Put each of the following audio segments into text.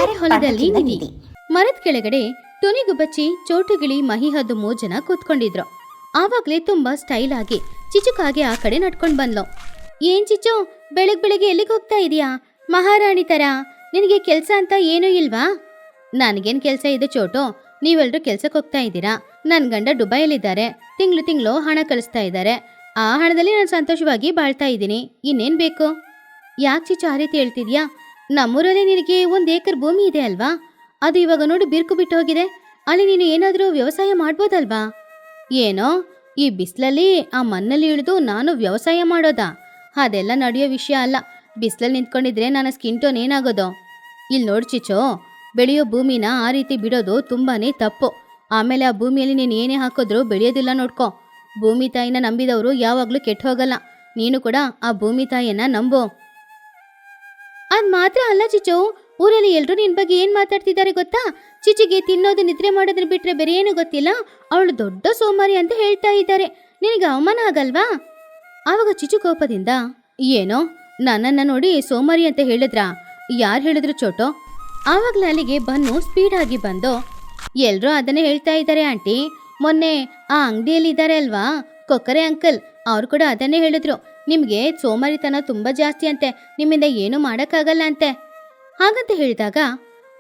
ಬೇರೆ ಹೊಲದಲ್ಲಿ ನಿಧಿ. ಮರದ ಕೆಳಗಡೆ ಟುನಿಗುಬ್ಬಚ್ಚಿ, ಚೋಟುಗಿಳಿ, ಮಹಿಹದ್ದು 3 ಜನ ಕೂತ್ಕೊಂಡಿದ್ರು. ಆವಾಗ್ಲೇ ತುಂಬಾ ಸ್ಟೈಲ್ ಆಗಿ ಚಿಚುಕಾಗೆ ಆ ಕಡೆ ನಡ್ಕೊಂಡ್ ಬಂದ್ಲು. ಏನ್ ಚಿಚು, ಬೆಳಗ್ಗೆ ಎಲ್ಲಿಗೆ ಹೋಗ್ತಾ ಇದೀಯಾ? ಮಹಾರಾಣಿ ತರ. ನಿನಗೆ ಕೆಲ್ಸ ಅಂತ ಏನೂ ಇಲ್ವಾ? ನನ್ಗೇನ್ ಕೆಲ್ಸ ಇದೆ ಚೋಟು, ನೀವೆಲ್ರೂ ಕೆಲ್ಸಕ್ಕೆ ಹೋಗ್ತಾ ಇದ್ದೀರಾ. ನನ್ ಗಂಡ ದುಬೈಯಲ್ಲಿದ್ದಾರೆ. ತಿಂಗಳು ಹಣ ಕಳಿಸ್ತಾ ಇದ್ದಾರೆ. ಆ ಹಣದಲ್ಲಿ ನಾನು ಸಂತೋಷವಾಗಿ ಬಾಳ್ತಾ ಇದ್ದೀನಿ. ಇನ್ನೇನ್ ಬೇಕು? ಯಾಕೆ ಚಿಚು ಆ ರೀತಿ ಹೇಳ್ತಿದ್ಯಾ? ನಮ್ಮೂರಲ್ಲಿ ನಿನಗೆ 1 ಏಕರ್ ಭೂಮಿ ಇದೆ ಅಲ್ವಾ? ಅದು ಇವಾಗ ನೋಡಿ ಬಿರುಕು ಬಿಟ್ಟು ಹೋಗಿದೆ. ಅಲ್ಲಿ ನೀನು ಏನಾದರೂ ವ್ಯವಸಾಯ ಮಾಡ್ಬೋದಲ್ವಾ? ಏನೋ ಈ ಬಿಸಿಲಲ್ಲಿ ಆ ಮಣ್ಣಲ್ಲಿ ಇಳಿದು ನಾನು ವ್ಯವಸಾಯ ಮಾಡೋದಾ? ಅದೆಲ್ಲ ನಡೆಯೋ ವಿಷಯ ಅಲ್ಲ. ಬಿಸಿಲಲ್ಲಿ ನಿಂತ್ಕೊಂಡಿದ್ರೆ ನನ್ನ ಸ್ಕಿನ್ ಟೋನ್ ಏನಾಗೋದು? ಇಲ್ಲಿ ನೋಡಿ ಚಿಚೋ, ಬೆಳೆಯೋ ಭೂಮಿನ ಆ ರೀತಿ ಬಿಡೋದು ತುಂಬಾನೇ ತಪ್ಪು. ಆಮೇಲೆ ಆ ಭೂಮಿಯಲ್ಲಿ ನೀನು ಏನೇ ಹಾಕಿದ್ರೂ ಬೆಳೆಯೋದಿಲ್ಲ. ನೋಡ್ಕೊ, ಭೂಮಿ ತಾಯಿನ ನಂಬಿದವರು ಯಾವಾಗಲೂ ಕೆಟ್ಟು ಹೋಗಲ್ಲ. ನೀನು ಕೂಡ ಆ ಭೂಮಿ ತಾಯಿಯನ್ನ ನಂಬು. ಅದ್ ಮಾತ್ರ ಅಲ್ಲ ಚಿಚು, ಊರಲ್ಲಿ ಎಲ್ರೂ ನಿನ್ ಬಗ್ಗೆ ಏನ್ ಮಾತಾಡ್ತಿದ್ದಾರೆ ಗೊತ್ತಾ? ಚಿಚಿಗೆ ತಿನ್ನೋದು ನಿದ್ರೆ ಮಾಡೋದ್ರ ಬಿಟ್ರೆ ಬೇರೆ ಏನು ಗೊತ್ತಿಲ್ಲ, ಅವಳು ದೊಡ್ಡ ಸೋಮಾರಿ ಅಂತ ಹೇಳ್ತಾ ಇದ್ದಾರೆ. ನಿನಗೆ ಅವಮಾನ ಆಗಲ್ವಾ? ಆವಾಗ ಚಿಚು ಕೋಪದಿಂದ, ಏನೋ ನನ್ನನ್ನ ನೋಡಿ ಸೋಮಾರಿ ಅಂತ ಹೇಳಿದ್ರಾ? ಯಾರು ಹೇಳಿದ್ರು ಚೋಟೋ? ಆವಾಗ್ಲೇ ಅಲ್ಲಿಗೆ ಬನ್ನು ಸ್ಪೀಡ್ ಆಗಿ ಬಂದು, ಎಲ್ರೂ ಅದನ್ನೇ ಹೇಳ್ತಾ ಇದ್ದಾರೆ ಆಂಟಿ. ಮೊನ್ನೆ ಆ ಅಂಗಡಿಯಲ್ಲಿ ಇದ್ದಾರೆ ಅಲ್ವಾ ಕೊಕ್ಕರೆ ಅಂಕಲ್, ಅವ್ರು ಕೂಡ ಅದನ್ನೇ ಹೇಳಿದ್ರು. ನಿಮ್ಗೆ ಸೋಮಾರಿತನ ತುಂಬಾ ಜಾಸ್ತಿ ಅಂತೆ, ನಿಮ್ಮಿಂದ ಏನು ಮಾಡಕ್ಕಾಗಲ್ಲ ಅಂತೆ. ಹಾಗಂತ ಹೇಳಿದಾಗ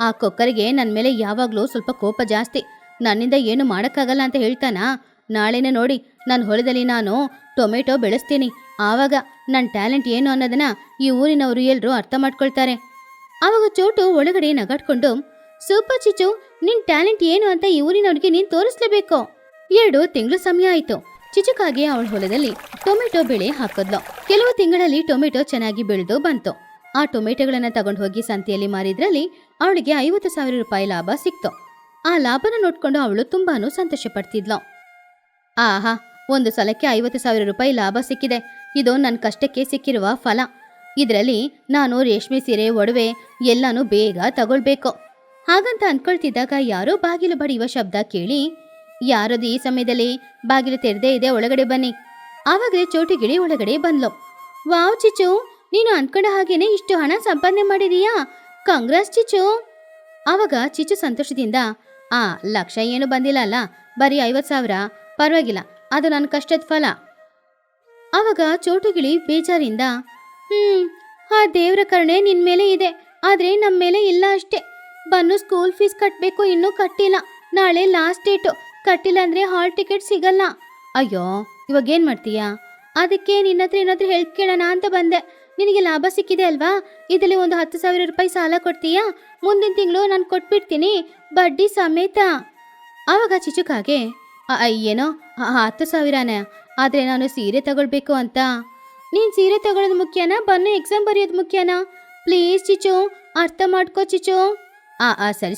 ಆ ಕೊಕ್ಕರಿಗೆ ನನ್ನ ಮೇಲೆ ಯಾವಾಗ್ಲೂ ಸ್ವಲ್ಪ ಕೋಪ ಜಾಸ್ತಿ. ನನ್ನಿಂದ ಏನು ಮಾಡಕ್ಕಾಗಲ್ಲ ಅಂತ ಹೇಳ್ತಾನಾ? ನಾಳೆನೇ ನೋಡಿ ನನ್ನ ಹೊಲದಲ್ಲಿ ನಾನು ಟೊಮೆಟೊ ಬೆಳೆಸ್ತೀನಿ. ಆವಾಗ ನನ್ನ ಟ್ಯಾಲೆಂಟ್ ಏನು ಅನ್ನೋದನ್ನ ಈ ಊರಿನವರು ಎಲ್ಲರೂ ಅರ್ಥ ಮಾಡ್ಕೊಳ್ತಾರೆ. ಆವಾಗ ಚೋಟು ಒಳಗಡೆ ನಗಾಡ್ಕೊಂಡು, ಸೂಪರ್ ಚಿಚು, ನಿನ್ ಟ್ಯಾಲೆಂಟ್ ಏನು ಅಂತ ಈ ಊರಿನವ್ರಿಗೆ ನೀನ್ ತೋರಿಸ್ಲೇಬೇಕು. 2 ತಿಂಗಳು ಸಮಯ ಆಯ್ತು. ಚಿಚುಕಾಗೆ ಅವಳ ಹೊಲದಲ್ಲಿ ಟೊಮೆಟೊ ಬೆಳೆ ಹಾಕಿದ್ಲು. ಕೆಲವು ತಿಂಗಳಲ್ಲಿ ಟೊಮೆಟೊ ಚೆನ್ನಾಗಿ ಬೆಳೆದು ಬಂತು. ಆ ಟೊಮೆಟೊಗಳನ್ನ ತಗೊಂಡು ಹೋಗಿ ಸಂತೆಯಲ್ಲಿ ಮಾರಿದ್ರಲ್ಲಿ ಅವಳಿಗೆ 50,000 ರೂಪಾಯಿ ಲಾಭ ಸಿಕ್ತು. ಆ ಲಾಭನ ನೋಡ್ಕೊಂಡು ಅವಳು ತುಂಬಾನು ಸಂತೋಷ ಪಡ್ತಿದ್ಲು. ಆಹಾ, ಒಂದು ಸಲಕ್ಕೆ 50,000 ರೂಪಾಯಿ ಲಾಭ ಸಿಕ್ಕಿದೆ. ಇದು ನನ್ನ ಕಷ್ಟಕ್ಕೆ ಸಿಕ್ಕಿರುವ ಫಲ. ಇದರಲ್ಲಿ ನಾನು ರೇಷ್ಮೆ ಸೀರೆ, ಒಡವೆ ಎಲ್ಲಾನು ಬೇಗ ತಗೊಳ್ಬೇಕು. ಹಾಗಂತ ಅನ್ಕೊಳ್ತಿದ್ದಾಗ ಯಾರೋ ಬಾಗಿಲು ಬಡಿಯುವ ಶಬ್ದ ಕೇಳಿ, ಯಾರದು ಈ ಸಮಯದಲ್ಲಿ? ಬಾಗಿಲು ತೆರೆದೇ ಇದೆ, ಒಳಗಡೆ ಬನ್ನಿ. ಆವಾಗಲೇ ಚೋಟುಗಿಳಿ ಒಳಗಡೆ ಬಂದ್ಲು. ವಾವ್ ಚಿಚು, ನೀನು ಅನ್ಕೊಂಡ ಹಾಗೇನೆ ಇಷ್ಟು ಹಣ ಸಂಪಾದನೆ ಮಾಡಿದೀಯಾ? ಕಾಂಗ್ರೆಸ್ ಚಿಚು. ಆವಾಗ ಚಿಚು ಸಂತೋಷದಿಂದ, ಲಕ್ಷ ಏನು ಬಂದಿಲ್ಲ ಅಲ್ಲ, ಬರೀ 50,000. ಪರವಾಗಿಲ್ಲ, ಅದು ನನ್ನ ಕಷ್ಟದ ಫಲ. ಆವಾಗ ಚೋಟುಗಿಳಿ ಬೇಜಾರಿಂದ, ಆ ದೇವ್ರ ಕರುಣೆ ನಿನ್ ಮೇಲೆ ಇದೆ, ಆದ್ರೆ ನಮ್ಮ ಮೇಲೆ ಇಲ್ಲ ಅಷ್ಟೇ. ಬನ್ನು ಸ್ಕೂಲ್ ಫೀಸ್ ಕಟ್ಟಬೇಕು, ಇನ್ನೂ ಕಟ್ಟಿಲ್ಲ. ನಾಳೆ ಲಾಸ್ಟ್ ಡೇಟು, ಕಟ್ಟಿಲ್ಲ ಅಂದ್ರೆ ಹಾಲ್ ಟಿಕೆಟ್ ಸಿಗಲ್ಲ. ಅಯ್ಯೋ, ಇವಾಗ ಏನ್ ಮಾಡ್ತೀಯಾ? ಅದಕ್ಕೆ ನಿನ್ನ ಹತ್ರ ಏನಾದ್ರೂ ಹೆಲ್ಪ್ ಕೇಳೋಣ ಅಂತ ಬಂದೆ. ನಿನಗೆ ಲಾಭ ಸಿಕ್ಕಿದೆ ಅಲ್ವಾ, ಇದರಲ್ಲಿ ಒಂದು 10,000 ರೂಪಾಯಿ ಸಾಲ ಕೊಡ್ತೀಯಾ? ಮುಂದಿನ ತಿಂಗಳು ನಾನು ಕೊಟ್ಬಿಡ್ತೀನಿ, ಬಡ್ಡಿ ಸಮೇತ. ಆವಾಗ ಚಿಚುಕಾಗೆ, ಏನೋ 10,000ನೇ? ಆದ್ರೆ ನಾನು ಸೀರೆ ತಗೊಳ್ಬೇಕು ಅಂತ. ನೀನ್ ಸೀರೆ ತಗೊಳ್ಳೋದು ಮುಖ್ಯನಾ, ಬನ್ನು ಎಕ್ಸಾಮ್ ಬರೆಯೋದು ಮುಖ್ಯನಾ? ಪ್ಲೀಸ್ ಚಿಚು, ಅರ್ಥ ಮಾಡ್ಕೋ ಚಿಚು.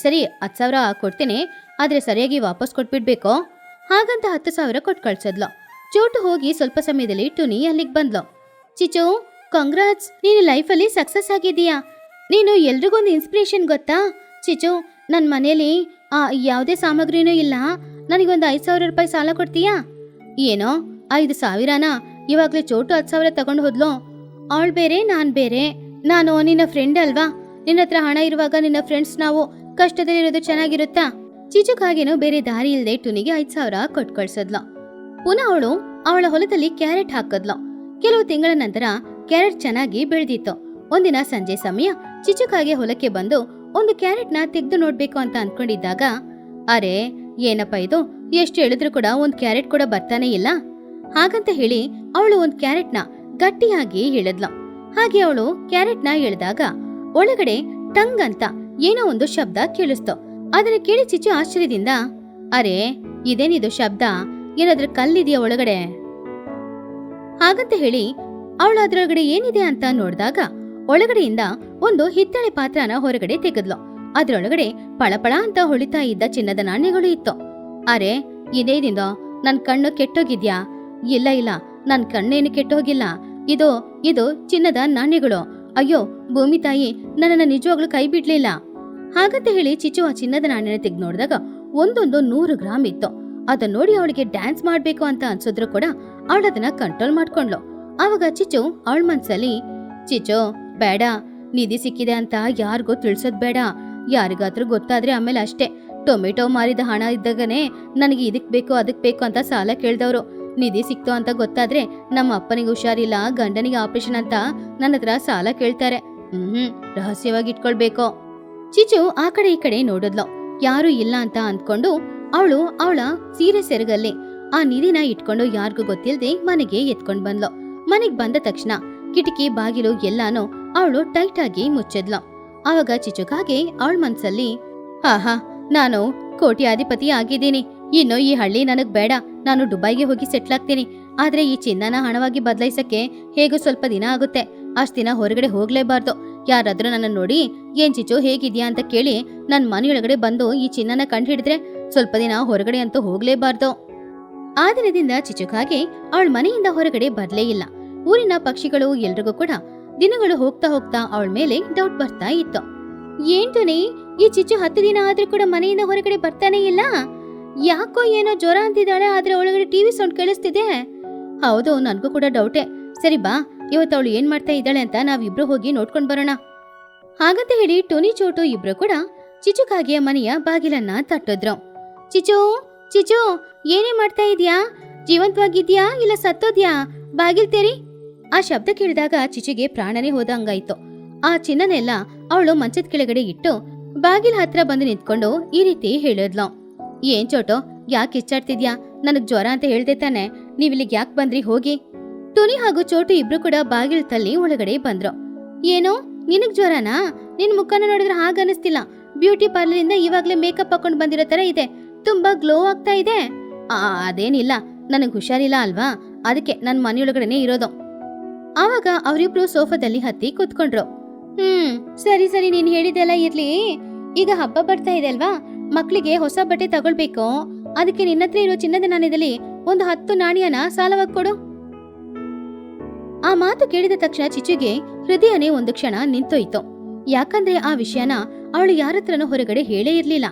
ಸರಿ 10,000 ಕೊಡ್ತೀನಿ, ಆದ್ರೆ ಸರಿಯಾಗಿ ವಾಪಸ್ ಕೊಟ್ಬಿಡ್ಬೇಕು. ಹಾಗಂತ 10,000 ಕೊಟ್ಟು ಕಳ್ಸದ್ಲು. ಚೋಟು ಹೋಗಿ ಸ್ವಲ್ಪ ಸಮಯದಲ್ಲಿ ಟುನಿ ಅಲ್ಲಿಗೆ ಬಂದ್ಲು. ಚಿಚು, ಕಾಂಗ್ರಾಟ್ಸ್, ನೀನು ಲೈಫಲ್ಲಿ ಸಕ್ಸಸ್ ಆಗಿದೀಯಾ. ನೀನು ಎಲ್ರಿಗೊಂದು ಇನ್ಸ್ಪಿರೇಷನ್ ಗೊತ್ತಾ? ಚಿಚು, ನನ್ನ ಮನೇಲಿ ಯಾವುದೇ ಸಾಮಗ್ರಿನೂ ಇಲ್ಲ, ನನಗೊಂದು 5,000 ರೂಪಾಯಿ ಸಾಲ ಕೊಡ್ತೀಯಾ? ಏನೋ 5,000ನಾ? ಇವಾಗಲೇ ಚೋಟು 10,000 ತಗೊಂಡು ಹೋದ್ಲು. ಅವಳು ಬೇರೆ, ನಾನು ಬೇರೆ. ನಾನು ನಿನ್ನ ಫ್ರೆಂಡ್ ಅಲ್ವಾ? ನಿನ್ನ ಹತ್ರ ಹಣ ಇರುವಾಗ ನಿನ್ನ ಫ್ರೆಂಡ್ಸ್ ನಾವು ಕಷ್ಟದಲ್ಲಿರೋದು ಚೆನ್ನಾಗಿರುತ್ತಾ? ಚಿಚುಕಾಗೇನೋ ಬೇರೆ ದಾರಿ ಇಲ್ಲದೆ ಟುನಿಗೆ 5,000 ಕೊಟ್ಟು ಕಳ್ಸದ್ಲು. ಪುನಃ ಅವಳು ಅವಳ ಹೊಲದಲ್ಲಿ ಕ್ಯಾರೆಟ್ ಹಾಕದ್ಲು. ಕೆಲವು ತಿಂಗಳ ನಂತರ ಕ್ಯಾರೆಟ್ ಚೆನ್ನಾಗಿ ಬೆಳೆದಿತ್ತು. ಒಂದಿನ ಸಂಜೆ ಸಮಯ ಚಿಚುಕಾಗೆ ಹೊಲಕ್ಕೆ ಬಂದು ಒಂದು ಕ್ಯಾರೆಟ್ನ ತೆಗೆದು ನೋಡ್ಬೇಕು ಅಂತ ಅನ್ಕೊಂಡಿದ್ದಾಗ, ಅರೆ ಏನಪ್ಪ ಇದು, ಎಷ್ಟು ಹೇಳಿದ್ರು ಕೂಡ ಒಂದು ಕ್ಯಾರೆಟ್ ಕೂಡ ಬರ್ತಾನೆ ಇಲ್ಲ. ಹಾಗಂತ ಹೇಳಿ ಅವಳು ಒಂದು ಕ್ಯಾರೆಟ್ನ ಗಟ್ಟಿಯಾಗಿ ಎಳೆದ್ಲು. ಹಾಗೆ ಅವಳು ಕ್ಯಾರೆಟ್ನ ಎಳೆದಾಗ ಒಳಗಡೆ ಟಂಗ್ ಅಂತ ಏನೋ ಒಂದು ಶಬ್ದ ಕೇಳಿಸ್ತು. ಅದನ್ನ ಕೇಳಿ ಚಿಚ್ಚು ಆಶ್ಚರ್ಯದಿಂದ, ಅರೆ ಇದೇನಿದು ಶಬ್ದ? ಏನಾದ್ರೂ ಕಲ್ಲಿದೆಯಾ ಒಳಗಡೆ? ಹಾಗಂತ ಹೇಳಿ ಅವಳು ಅದ್ರೊಳಗಡೆ ಏನಿದೆ ಅಂತ ನೋಡಿದಾಗ ಒಳಗಡೆಯಿಂದ ಒಂದು ಹಿತ್ತಳೆ ಪಾತ್ರನ ಹೊರಗಡೆ ತೆಗೆದ್ಲು. ಅದ್ರೊಳಗಡೆ ಪಳಪಳ ಅಂತ ಹೊಳಿತಾ ಇದ್ದ ಚಿನ್ನದ ನಾಣ್ಯಗಳು ಇತ್ತು. ಅರೆ ಇದೇನಿದ? ನನ್ ಕಣ್ಣು ಕೆಟ್ಟೋಗಿದ್ಯಾ? ಇಲ್ಲ, ನನ್ ಕಣ್ಣೇನು ಕೆಟ್ಟೋಗಿಲ್ಲ. ಇದು ಚಿನ್ನದ ನಾಣ್ಯಗಳು. ಅಯ್ಯೋ ಭೂಮಿ ತಾಯಿ ನನ್ನನ್ನ ನಿಜವಾಗ್ಲೂ ಕೈ ಬಿಡ್ಲಿಲ್ಲ. ಹಾಗಂತ ಹೇಳಿ ಚಿಚ್ಚು ಆ ಚಿನ್ನದ ನಾಣ್ಯನ ತೆಗೆದು ನೋಡಿದಾಗ ಒಂದೊಂದು 100 ಗ್ರಾಮ್ ಇತ್ತು. ಅದನ್ನ ನೋಡಿ ಅವಳಿಗೆ ಡ್ಯಾನ್ಸ್ ಮಾಡ್ಬೇಕು ಅಂತ ಅನ್ಸಿದ್ರು ಕೂಡ ಅವಳದನ್ನ ಕಂಟ್ರೋಲ್ ಮಾಡ್ಕೊಂಡ್ಲು. ಆವಾಗ ಚಿಚ್ಚು ಅವಳ ಮನ್ಸಲ್ಲಿ, ಚಿಚ್ಚು ಬೇಡ, ನಿಧಿ ಸಿಕ್ಕಿದೆ ಅಂತ ಯಾರಿಗೂ ತಿಳ್ಸೋದ್ ಬೇಡ. ಯಾರಿಗಾದ್ರೂ ಗೊತ್ತಾದ್ರೆ ಆಮೇಲೆ ಅಷ್ಟೇ. ಟೊಮೆಟೊ ಮಾರಿದ ಹಣ ಇದ್ದಾಗನೇ ನನಗೆ ಇದಕ್ ಬೇಕು ಅದಕ್ ಬೇಕು ಅಂತ ಸಾಲ ಕೇಳ್ದವ್ರು. ನಿಧಿ ಸಿಕ್ತು ಅಂತ ಗೊತ್ತಾದ್ರೆ ನಮ್ಮ ಅಪ್ಪನಿಗೆ ಹುಷಾರಿಲ್ಲ, ಗಂಡನಿಗೆ ಆಪರೇಷನ್ ಅಂತ ನನ್ನ ಹತ್ರ ಸಾಲ ಕೇಳ್ತಾರೆ. ರಹಸ್ಯವಾಗಿ ಇಟ್ಕೊಳ್ಬೇಕು. ಚಿಚು ಆ ಕಡೆ ಈ ಕಡೆ ನೋಡಿದ್ಲು. ಯಾರು ಇಲ್ಲ ಅಂತ ಅಂದ್ಕೊಂಡು ಅವಳು ಅವಳ ಸೀರೆ ಸೆರಗಲ್ಲಿ ಆ ನಿಧಿನ ಇಟ್ಕೊಂಡು ಯಾರಿಗೂ ಗೊತ್ತಿಲ್ಲದೆ ಮನೆಗೆ ಎತ್ಕೊಂಡ್ ಬಂದ್ಲು. ಮನೆಗ್ ಬಂದ ತಕ್ಷಣ ಕಿಟಕಿ ಬಾಗಿಲು ಎಲ್ಲಾನು ಅವಳು ಟೈಟ್ ಆಗಿ ಮುಚ್ಚಿದ್ಲು. ಆವಾಗ ಚಿಚುಕಾಗೆ ಅವಳ ಮನ್ಸಲ್ಲಿ, ಆಹಾ, ನಾನು ಕೋಟ್ಯಾಧಿಪತಿ ಆಗಿದ್ದೀನಿ, ಇನ್ನು ಈ ಹಳ್ಳಿ ನನಗ್ ಬೇಡ, ನಾನು ದುಬೈಗೆ ಹೋಗಿ ಸೆಟ್ಲ್ ಆಗ್ತೀನಿ. ಆದ್ರೆ ಈ ಚಿನ್ನನ ಹಣವಾಗಿ ಬದಲಾಯಿಸಕ್ಕೆ ಹೇಗೂ ಸ್ವಲ್ಪ ದಿನ ಆಗುತ್ತೆ. ಅಷ್ಟ್ ದಿನ ಹೊರಗಡೆ ಹೋಗ್ಲೇಬಾರ್ದು. ಯಾರಾದ್ರೂ ನನ್ನ ನೋಡಿ ಏನ್ ಚಿಚು ಹೇಗಿದ್ಯಾ ಅಂತ ಕೇಳಿ ನನ್ ಮನೆಯೊಳಗಡೆ ಬಂದು ಈ ಚಿನ್ನನ ಕಂಡು ಹಿಡಿದ್ರೆ ಸ್ವಲ್ಪ ದಿನ ಹೊರಗಡೆ ಅಂತೂ ಹೋಗ್ಲೇಬಾರ್ದು. ಆ ದಿನದಿಂದ ಚಿಚುಕಾಗೆ ಅವಳ ಮನೆಯಿಂದ ಹೊರಗಡೆ ಬರ್ಲೇ ಇಲ್ಲ. ಊರಿನ ಪಕ್ಷಿಗಳು ಎಲ್ರಿಗೂ ಕೂಡ ದಿನಗಳು ಹೋಗ್ತಾ ಹೋಗ್ತಾ ಅವಳ ಮೇಲೆ ಡೌಟ್ ಬರ್ತಾ ಇತ್ತು. ಏನ್ಟುನಿ, ಈ ಚಿಚ್ಚು 10 ದಿನ ಆದ್ರೂ ಕೂಡ ಮನೆಯಿಂದ ಹೊರಗಡೆ ಬರ್ತಾನೆ ಇಲ್ಲ, ಯಾಕೋ ಏನೋ ಜ್ವರ ಅಂತಿದ್ದಾಳೆ, ಆದ್ರೆ ಒಳಗಡೆ ಟಿವಿ ಸೌಂಡ್ ಕೇಳಿಸ್ತಿದೆ. ಹೌದು, ನನ್ಗೂ ಕೂಡ ಡೌಟೇ. ಸರಿ ಬಾ, ಇವತ್ತು ಅವಳು ಏನ್ ಮಾಡ್ತಾ ಇದ್ದಾಳೆ ಅಂತ ನಾವಿಬ್ರು ಹೋಗಿ ನೋಡ್ಕೊಂಡ್ ಬರೋಣ. ಹಾಗಂತ ಹೇಳಿ ಟೋನಿ ಚೋಟು ಇಬ್ರು ಕೂಡ ಚಿಚುಕಾಗಿಯ ಮನೆಯ ಬಾಗಿಲನ್ನ ತಟ್ಟಿದ್ರು. ಚಿಚು ಚಿಚು, ಏನೇ ಮಾಡ್ತಾ ಇದೀಯಾ? ಜೀವಂತವಾಗಿದ್ಯಾ ಇಲ್ಲ ಸತ್ತೋದ್ಯಾ? ಬಾಗಿಲ್ ತೇರಿ. ಆ ಶಬ್ದ ಕೇಳಿದಾಗ ಚಿಚುಗೆ ಪ್ರಾಣನೇ ಹೋದಂಗಾಯ್ತು. ಆ ಚಿನ್ನನೆಲ್ಲ ಅವಳು ಮಂಚದ ಕೆಳಗಡೆ ಇಟ್ಟು ಬಾಗಿಲ ಹತ್ರ ಬಂದು ನಿಂತ್ಕೊಂಡು ಈ ರೀತಿ ಹೇಳಿದ್ಲು. ಏನ್ ಚೋಟು, ಯಾಕೆ ಇಚ್ಚಾಡ್ತಿದ್ಯಾ? ನನಗ್ ಜ್ವರ ಅಂತ ಹೇಳ್ದೆ ತಾನೆ, ನೀವಿಲ್ಲಿಗೆ ಯಾಕೆ ಬಂದ್ರಿ? ಹೋಗಿ. ಟೋನಿ ಹಾಗೂ ಚೋಟು ಇಬ್ರು ಕೂಡ ಬಾಗಿಲು ತಳ್ಳಿ ಒಳಗಡೆ ಬಂದ್ರು. ಏನೋ, ನಿನಗ್ ಜ್ವರನಾ? ನಿನ್ ಮುಖನ ನೋಡಿದ್ರೆ ಹಾಗನ್ನಿಸ್ತಿಲ್ಲ. ಬ್ಯೂಟಿ ಪಾರ್ಲರ್ ಇಂದ ಇವಾಗ್ಲೇ ಮೇಕಪ್ ಹಾಕೊಂಡ್ ಬಂದಿರೋ ತರ ಇದೆ, ತುಂಬಾ ಗ್ಲೋ ಆಗ್ತಾ ಇದೆ. ಅದೇನಿಲ್ಲ, ನನಗ್ ಹುಷಾರಿಲ್ಲ ಅಲ್ವಾ, ಅದಕ್ಕೆ ನನ್ ಮನೆಯೊಳಗಡೆನೆ ಇರೋದು. ಆವಾಗ ಅವರಿಬ್ರು ಸೋಫಾದಲ್ಲಿ ಹತ್ತಿ ಕೂತ್ಕೊಂಡ್ರು. ಸರಿ ಸರಿ, ನೀನ್ ಹೇಳಿದೆಲ್ಲ ಇರ್ಲಿ. ಈಗ ಹಬ್ಬ ಬರ್ತಾ ಇದೆ ಅಲ್ವಾ, ಮಕ್ಳಿಗೆ ಹೊಸ ಬಟ್ಟೆ ತಗೊಳ್ಬೇಕು. ಅದಕ್ಕೆ ನಿನ್ನತ್ರ ಇರೋ ಚಿನ್ನದ ನಾಣ್ಯದಲ್ಲಿ ಒಂದು 10 ನಾಣ್ಯನ ಸಾಲವಾಗಿ ಕೊಡು. ಆ ಮಾತು ಕೇಳಿದ ತಕ್ಷಣ ಚಿಚುಗೆ ಹೃದಯನೇ ಒಂದು ಕ್ಷಣ ನಿಂತೋಯ್ತು. ಯಾಕಂದ್ರೆ ಆ ವಿಷಯನ ಅವಳು ಯಾರತ್ರನೂ ಹೊರಗಡೆ ಹೇಳೇ ಇರ್ಲಿಲ್ಲ.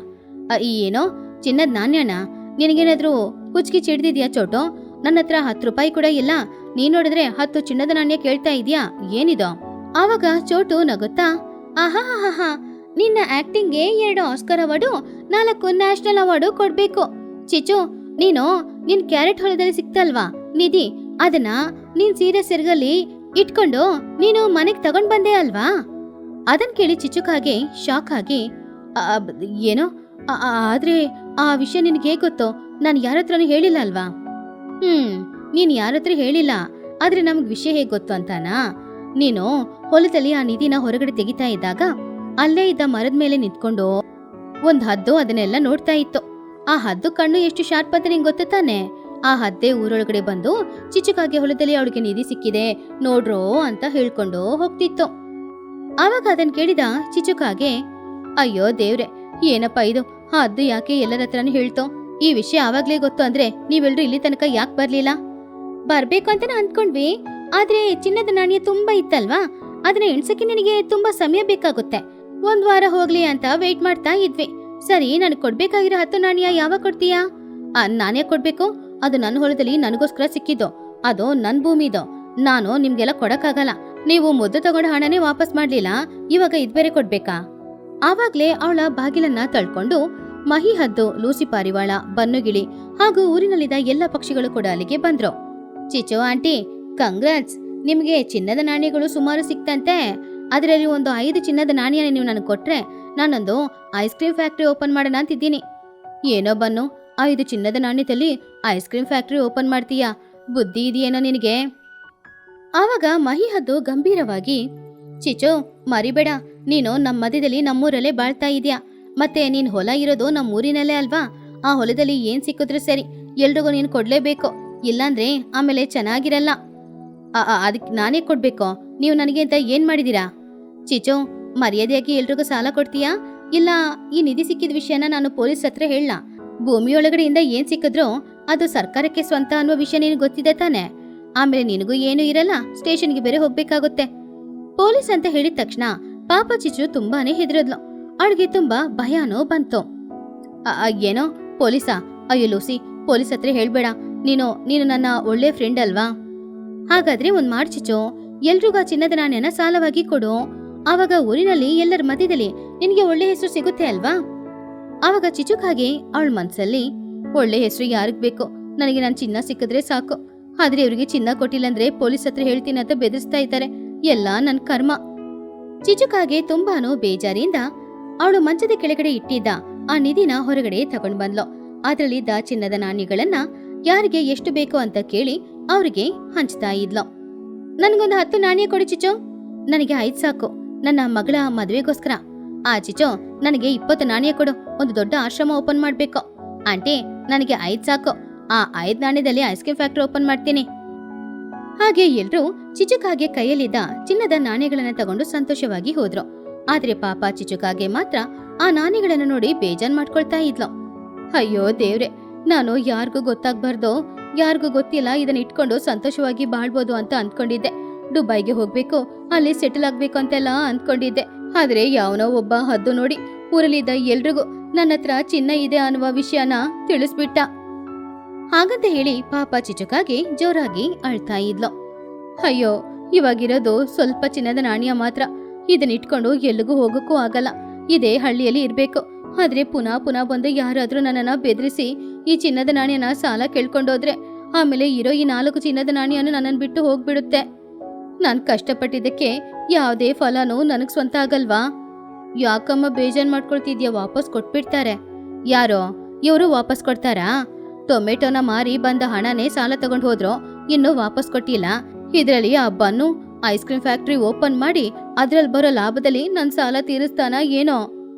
ಏನೋ ಚಿನ್ನದ ನಾಣ್ಯನ? ನಿನಗೇನಾದ್ರೂ ಹುಚ್ಚಿಗೆ ಚಿಡ್ದಿದ್ಯಾ ಚೋಟು? ನನ್ನ ಹತ್ರ 10 ರೂಪಾಯಿ ಕೂಡ ಇಲ್ಲ, ನೀನ್ ನೋಡಿದ್ರೆ 10 ಚಿನ್ನದ ನಾಣ್ಯ ಕೇಳ್ತಾ ಇದ್ಯಾ? ಏನಿದು? ಆವಾಗ ಚೋಟು ನಗುತ್ತಾ, ಆಹಾ, ನಿನ್ನ ಆಕ್ಟಿಂಗ್ಗೆ 2 ಆಸ್ಕರ್ ಅವಾರ್ಡು, 4 ನ್ಯಾಷನಲ್ ಅವಾರ್ಡು ಕೊಡ್ಬೇಕು. ಚಿಚು, ನೀನು ನಿನ್ ಕ್ಯಾರೆಟ್ ಹೊಲದಲ್ಲಿ ಸಿಕ್ತಲ್ವಾ ನಿಧಿ, ಅದನ್ನ ನೀನ್ ಸೀರೆ ಸೆರಗಲ್ಲಿ ಇಟ್ಕೊಂಡು ನೀನು ಮನೆಗ್ ತಗೊಂಡ್ ಬಂದೆ ಅಲ್ವಾ? ಅದನ್ ಕೇಳಿ ಚಿಚುಕಾಗೆ ಶಾಕ್ ಆಗಿ, ಏನೋ, ಆದ್ರೆ ಆ ವಿಷಯ ನಿನ್ಗೆ ಹೇಗ್ ಗೊತ್ತು? ನಾನು ಯಾರತ್ರನೂ ಹೇಳಿಲ್ಲ ಅಲ್ವಾ? ನೀನ್ ಯಾರತ್ರ ಹೇಳಿಲ್ಲ, ಆದ್ರೆ ನಮ್ಗ್ ವಿಷಯ ಹೇಗ್ ಗೊತ್ತು ಅಂತಾನಾ? ನೀನು ಹೊಲದಲ್ಲಿ ಆ ನಿಧಿನ ಹೊರಗಡೆ ತೆಗಿತಾ ಇದ್ದಾಗ ಅಲ್ಲೇ ಇದ್ದ ಮರದ ಮೇಲೆ ನಿಂತ್ಕೊಂಡು ಒಂದ್ ಹದ್ದು ಅದನ್ನೆಲ್ಲ ನೋಡ್ತಾ ಇತ್ತು. ಆ ಹದ್ದು ಕಣ್ಣು ಎಷ್ಟು ಶಾರ್ಪ್ ಅಂತ ನಿಂಗೆ ಗೊತ್ತು ತಾನೆ? ಆ ಹದ್ದೆ ಊರೊಳಗಡೆ ಬಂದು ಚಿಚುಕಾಗೆ ಹೊಲದಲ್ಲಿ ಅವಳಿಗೆ ನಿಧಿ ಸಿಕ್ಕಿದೆ ನೋಡ್ರೋ ಅಂತ ಹೇಳ್ಕೊಂಡು ಹೋಗ್ತಿತ್ತು. ಆವಾಗ ಅದನ್ ಕೇಳಿದ ಚಿಚುಕಾಗೆ, ಅಯ್ಯೋ ದೇವ್ರೆ, ಏನಪ್ಪ ಇದು, ಆ ಹದ್ದು ಯಾಕೆ ಎಲ್ಲರ ಹತ್ರನೂ ಹೇಳ್ತೋ? ಈ ವಿಷಯ ಆವಾಗ್ಲೇ ಗೊತ್ತು ಅಂದ್ರೆ ನೀವೆಲ್ರೂ ಇಲ್ಲಿ ತನಕ ಯಾಕೆ ಬರ್ಲಿಲ್ಲ? ಬರ್ಬೇಕು ಅಂತಾನೆ ಅಂದ್ಕೊಂಡ್ವಿ, ಆದ್ರೆ ಚಿನ್ನದ ನಾಣ್ಯ ತುಂಬಾ ಇತ್ತಲ್ವಾ, ಅದನ್ನ ಎಣ್ಸಕ್ಕೆ ನಿನಗೆ ತುಂಬಾ ಸಮಯ ಬೇಕಾಗುತ್ತೆ. 1 ವಾರ ಹೋಗ್ಲಿ ಅಂತ ವೇಟ್ ಮಾಡ್ತಾ ಇದ್ವಿ. ಸರಿ, ನನಗೆ ಕೊಡ್ಬೇಕಾಗಿರೋ 10 ನಾಣ್ಯ ಯಾವಾಗ ಕೊಡ್ತೀಯಾ? ನಾನೇ ಕೊಡ್ಬೇಕು? ಅದು ನನ್ನ ಹೊಲದಲ್ಲಿ ನನಗೋಸ್ಕರ ಸಿಕ್ಕಿದ್ದು, ಅದು ನನ್ ಭೂಮಿದು, ನಾನು ನಿಮ್ಗೆಲ್ಲ ಕೊಡಕ್ಕಾಗಲ್ಲ. ನೀವು ಮೊದಲು ತಗೊಂಡ ಹಣನೇ ವಾಪಸ್ ಮಾಡ್ಲಿಲ್ಲ, ಇವಾಗ ಇದ್ ಬೇರೆ ಕೊಡ್ಬೇಕಾ? ಆವಾಗ್ಲೇ ಅವಳ ಬಾಗಿಲನ್ನ ತಳ್ಕೊಂಡು ಮಹಿ ಹದ್ದು, ಲೂಸಿ ಪಾರಿವಾಳ, ಬನ್ನುಗಿಳಿ ಹಾಗೂ ಊರಿನಲ್ಲಿದ್ದ ಎಲ್ಲ ಪಕ್ಷಿಗಳು ಕೂಡ ಅಲ್ಲಿಗೆ ಬಂದ್ರು. ಚಿಚು ಆಂಟಿ, ಕಂಗ್ರಾಟ್ಸ್, ನಿಮ್ಗೆ ಚಿನ್ನದ ನಾಣ್ಯಗಳು ಸುಮಾರು ಸಿಕ್ತಂತೆ. ಅದರಲ್ಲಿ ಒಂದು 5 ಚಿನ್ನದ ನಾಣ್ಯನ ನೀವು ನನಗೆ ಕೊಟ್ರೆ ನಾನೊಂದು ಐಸ್ ಕ್ರೀಮ್ ಫ್ಯಾಕ್ಟ್ರಿ ಓಪನ್ ಮಾಡೋಣ ಅಂತಿದ್ದೀನಿ. ಏನೋ ಬನ್ನು, 5 ಚಿನ್ನದ ನಾಣ್ಯದಲ್ಲಿ ಐಸ್ ಕ್ರೀಮ್ ಫ್ಯಾಕ್ಟ್ರಿ ಓಪನ್ ಮಾಡ್ತೀಯಾ? ಬುದ್ಧಿ ಇದೆಯೇನೋ ನಿನಗೆ? ಆವಾಗ ಮಹಿ ಹದ್ದು ಗಂಭೀರವಾಗಿ, ಚಿಚು ಮರಿಬೇಡ, ನೀನು ನಮ್ಮ ಮಧ್ಯದಲ್ಲಿ ನಮ್ಮೂರಲ್ಲೇ ಬಾಳ್ತಾ ಇದೀಯಾ, ಮತ್ತೆ ನೀನ್ ಹೊಲ ಇರೋದು ನಮ್ಮೂರಿನಲ್ಲೇ ಅಲ್ವಾ? ಆ ಹೊಲದಲ್ಲಿ ಏನ್ ಸಿಕ್ಕಿದ್ರು ಸರಿ, ಎಲ್ರಿಗೂ ನೀನು ಕೊಡ್ಲೇಬೇಕು, ಇಲ್ಲಾಂದ್ರೆ ಆಮೇಲೆ ಚೆನ್ನಾಗಿರಲ್ಲ. ಅದಕ್ಕೆ ನಾನೇ ಕೊಡ್ಬೇಕು? ನೀವು ನನಗೆ ಅಂತ ಏನ್ ಮಾಡಿದೀರಾ? ಚಿಚು, ಮರ್ಯಾದೆಯಾಗಿ ಎಲ್ರಿಗೂ ಸಾಲ ಕೊಡ್ತೀಯಾ, ಇಲ್ಲ ಈ ನಿಧಿ ಸಿಕ್ಕಿದ ವಿಷಯನ ನಾನು ಪೊಲೀಸ್ ಹತ್ರ ಹೇಳ? ಭೂಮಿಯೊಳಗಡೆಯಿಂದ ಏನ್ ಸಿಕ್ಕಿದ್ರೋ ಅದು ಸರ್ಕಾರಕ್ಕೆ ಸ್ವಂತ ಅನ್ನೋ ವಿಷಯ ನಿನಗೆ ಗೊತ್ತಿದೆ ತಾನೆ? ಆಮೇಲೆ ನಿನಗೂ ಏನು ಇರಲ್ಲ, ಸ್ಟೇಷನ್ಗೆ ಬೇರೆ ಹೋಗ್ಬೇಕಾಗುತ್ತೆ. ಪೊಲೀಸ್ ಅಂತ ಹೇಳಿದ ತಕ್ಷಣ ಪಾಪ ಚಿಚು ತುಂಬಾನೇ ಹೆದರದ್ಲು. ಅವಳಿಗೆ ತುಂಬಾ ಭಯಾನೋ ಬಂತು. ಏನೋ ಪೊಲೀಸಾ? ಅಯ್ಯೋ ಲೂಸಿ, ಪೊಲೀಸ್ ಹತ್ರ ಹೇಳ್ಬೇಡ, ನೀನು ನನ್ನ ಒಳ್ಳೆ ಫ್ರೆಂಡ್ ಅಲ್ವಾ? ಹಾಗಾದ್ರೆ ಒಂದ್ ಮಾಡ್ ಚಿಚು, ಎಲ್ರಿಗೂ ಚಿನ್ನದ ನಾಣ್ಯನ ಸಾಲವಾಗಿ ಕೊಡು. ಆವಾಗ ಊರಿನಲ್ಲಿ ಎಲ್ಲರ ಮಧ್ಯದಲ್ಲಿ ನಿನಗೆ ಒಳ್ಳೆ ಹೆಸರು ಸಿಗುತ್ತೆ ಅಲ್ವಾ? ಆವಾಗ ಚಿಚುಕಾಗೆ ಅವಳ ಮನ್ಸಲ್ಲಿ, ಒಳ್ಳೆ ಹೆಸರು ಯಾರಿಗ್ ಬೇಕು, ನನಗೆ ನನ್ನ ಚಿನ್ನ ಸಿಕ್ಕಿದ್ರೆ ಸಾಕು. ಆದ್ರೆ ಇವ್ರಿಗೆ ಚಿನ್ನ ಕೊಟ್ಟಿಲ್ಲ ಅಂದ್ರೆ ಪೊಲೀಸ್ ಹತ್ರ ಹೇಳ್ತೀನಿ ಅಂತ ಬೆದರಿಸ್ತಾ ಇದ್ದಾರೆ. ಎಲ್ಲ ನನ್ ಕರ್ಮ. ಚಿಚುಕಾಗೆ ತುಂಬಾನು ಬೇಜಾರಿಂದ ಅವಳು ಮಂಚದ ಕೆಳಗಡೆ ಇಟ್ಟಿದ್ದ ಆ ನಿಧಿನ ಹೊರಗಡೆ ತಗೊಂಡ್ ಬಂದ್ಲು. ಅದ್ರಲ್ಲಿದ್ದ ಚಿನ್ನದ ನಾಣ್ಯಗಳನ್ನ ಯಾರಿಗೆ ಎಷ್ಟು ಬೇಕು ಅಂತ ಕೇಳಿ ಅವ್ರಿಗೆ ಹಂಚ್ತಾ ಇದ್ಲು. ನನ್ಗೊಂದು 10 ನಾಣ್ಯ ಕೊಡಿ ಚಿಚೋ. ನನಗೆ 5 ಸಾಕು, ನನ್ನ ಮಗಳ ಮದುವೆಗೋಸ್ಕರ. ಆ ಚಿಚೋ, ನನಗೆ 20 ನಾಣ್ಯ ಕೊಡು, ಒಂದು ದೊಡ್ಡ ಆಶ್ರಮ ಓಪನ್ ಮಾಡ್ಬೇಕು. ಆಂಟಿ, ನನಗೆ 5 ಸಾಕು, ಆ 5 ನಾಣ್ಯದಲ್ಲಿ ಐಸ್ ಕ್ರೀಮ್ ಫ್ಯಾಕ್ಟರಿ ಓಪನ್ ಮಾಡ್ತೀನಿ. ಹಾಗೆ ಎಲ್ರೂ ಚಿಚುಕಾಗೆ ಕೈಯಲ್ಲಿದ್ದ ಚಿನ್ನದ ನಾಣ್ಯಗಳನ್ನ ತಗೊಂಡು ಸಂತೋಷವಾಗಿ ಹೋದ್ರು. ಆದ್ರೆ ಪಾಪ ಚಿಚುಕಾಗೆ ಮಾತ್ರ ಆ ನಾಣ್ಯಗಳನ್ನು ನೋಡಿ ಬೇಜಾರ್ ಮಾಡ್ಕೊಳ್ತಾ ಇದ್ಲು. ಅಯ್ಯೋ ದೇವ್ರೆ, ನಾನು ಯಾರಿಗೂ ಗೊತ್ತಾಗ್ಬಾರ್ದು, ಯಾರಿಗೂ ಗೊತ್ತಿಲ್ಲ, ಇದನ್ನ ಇಟ್ಕೊಂಡು ಸಂತೋಷವಾಗಿ ಬಾಳ್ಬೋದು ಅಂತ ಅಂದ್ಕೊಂಡಿದ್ದೆ. ದುಬೈಗೆ ಹೋಗ್ಬೇಕು, ಅಲ್ಲಿ ಸೆಟಲ್ ಆಗ್ಬೇಕು ಅಂತೆಲ್ಲ ಅಂದ್ಕೊಂಡಿದ್ದೆ. ಆದ್ರೆ ಯಾವನೋ ಒಬ್ಬ ಹದ್ದು ನೋಡಿ ಊರಲ್ಲಿದ್ದ ಎಲ್ರಿಗೂ ನನ್ನ ಹತ್ರ ಚಿನ್ನ ಇದೆ ಅನ್ನುವ ವಿಷಯನ ತಿಳಿಸ್ಬಿಟ್ಟ. ಹಾಗಂತ ಹೇಳಿ ಪಾಪ ಚಿಚುಕಾಗೆ ಜೋರಾಗಿ ಅಳ್ತಾ ಇದ್ಲು. ಅಯ್ಯೋ, ಇವಾಗಿರೋದು ಸ್ವಲ್ಪ ಚಿನ್ನದ ನಾಣ್ಯ ಮಾತ್ರ, ಇದನ್ನ ಇಟ್ಕೊಂಡು ಎಲ್ಲಿಗೂ ಹೋಗಕ್ಕೂ ಆಗಲ್ಲ. ಇದೇ ಹಳ್ಳಿಯಲ್ಲಿ ಇರ್ಬೇಕು. ಆದ್ರೆ ಪುನಃ ಪುನಃ ಬಂದು ಯಾರಾದ್ರೂ ನನ್ನನ್ನ ಬೆದರಿಸಿ ಈ ಚಿನ್ನದ ನಾಣ್ಯನ ಸಾಲ ಕೇಳ್ಕೊಂಡೋದ್ರೆ ಆಮೇಲೆ ಇರೋ ಈ 4 ಚಿನ್ನದ ನಾಣ್ಯನು ನನ್ನನ್ನು ಬಿಟ್ಟು ಹೋಗ್ಬಿಡುತ್ತೆ. ನಾನ್ ಕಷ್ಟಪಟ್ಟಿದ್ದಕ್ಕೆ ಯಾವುದೇ ಫಲನೂ ನನಗ್ ಸ್ವಂತ ಆಗಲ್ವಾ? ಯಾಕಮ್ಮ ಬೇಜಾರ್ ಮಾಡ್ಕೊಳ್ತಿದ್ಯಾ? ವಾಪಸ್ ಕೊಟ್ಬಿಡ್ತಾರೆ. ಯಾರೋ ಇವರು ವಾಪಸ್ ಕೊಡ್ತಾರಾ? ಟೊಮೆಟೊನ ಮಾರಿ ಬಂದ ಹಣನೇ ಸಾಲ ತಗೊಂಡು ಹೋದ್ರು, ಇನ್ನೂ ವಾಪಸ್ ಕೊಟ್ಟಿಲ್ಲ. ಇದ್ರಲ್ಲಿ ಆ bun ice cream factory open ಮಾಡಿ ಅದ್ರಲ್ಲಿ ಬರೋ ಲಾಭದಲ್ಲಿ ನನ್ ಸಾಲ ತೀರಿಸ್ತಾನ ಏನೋ?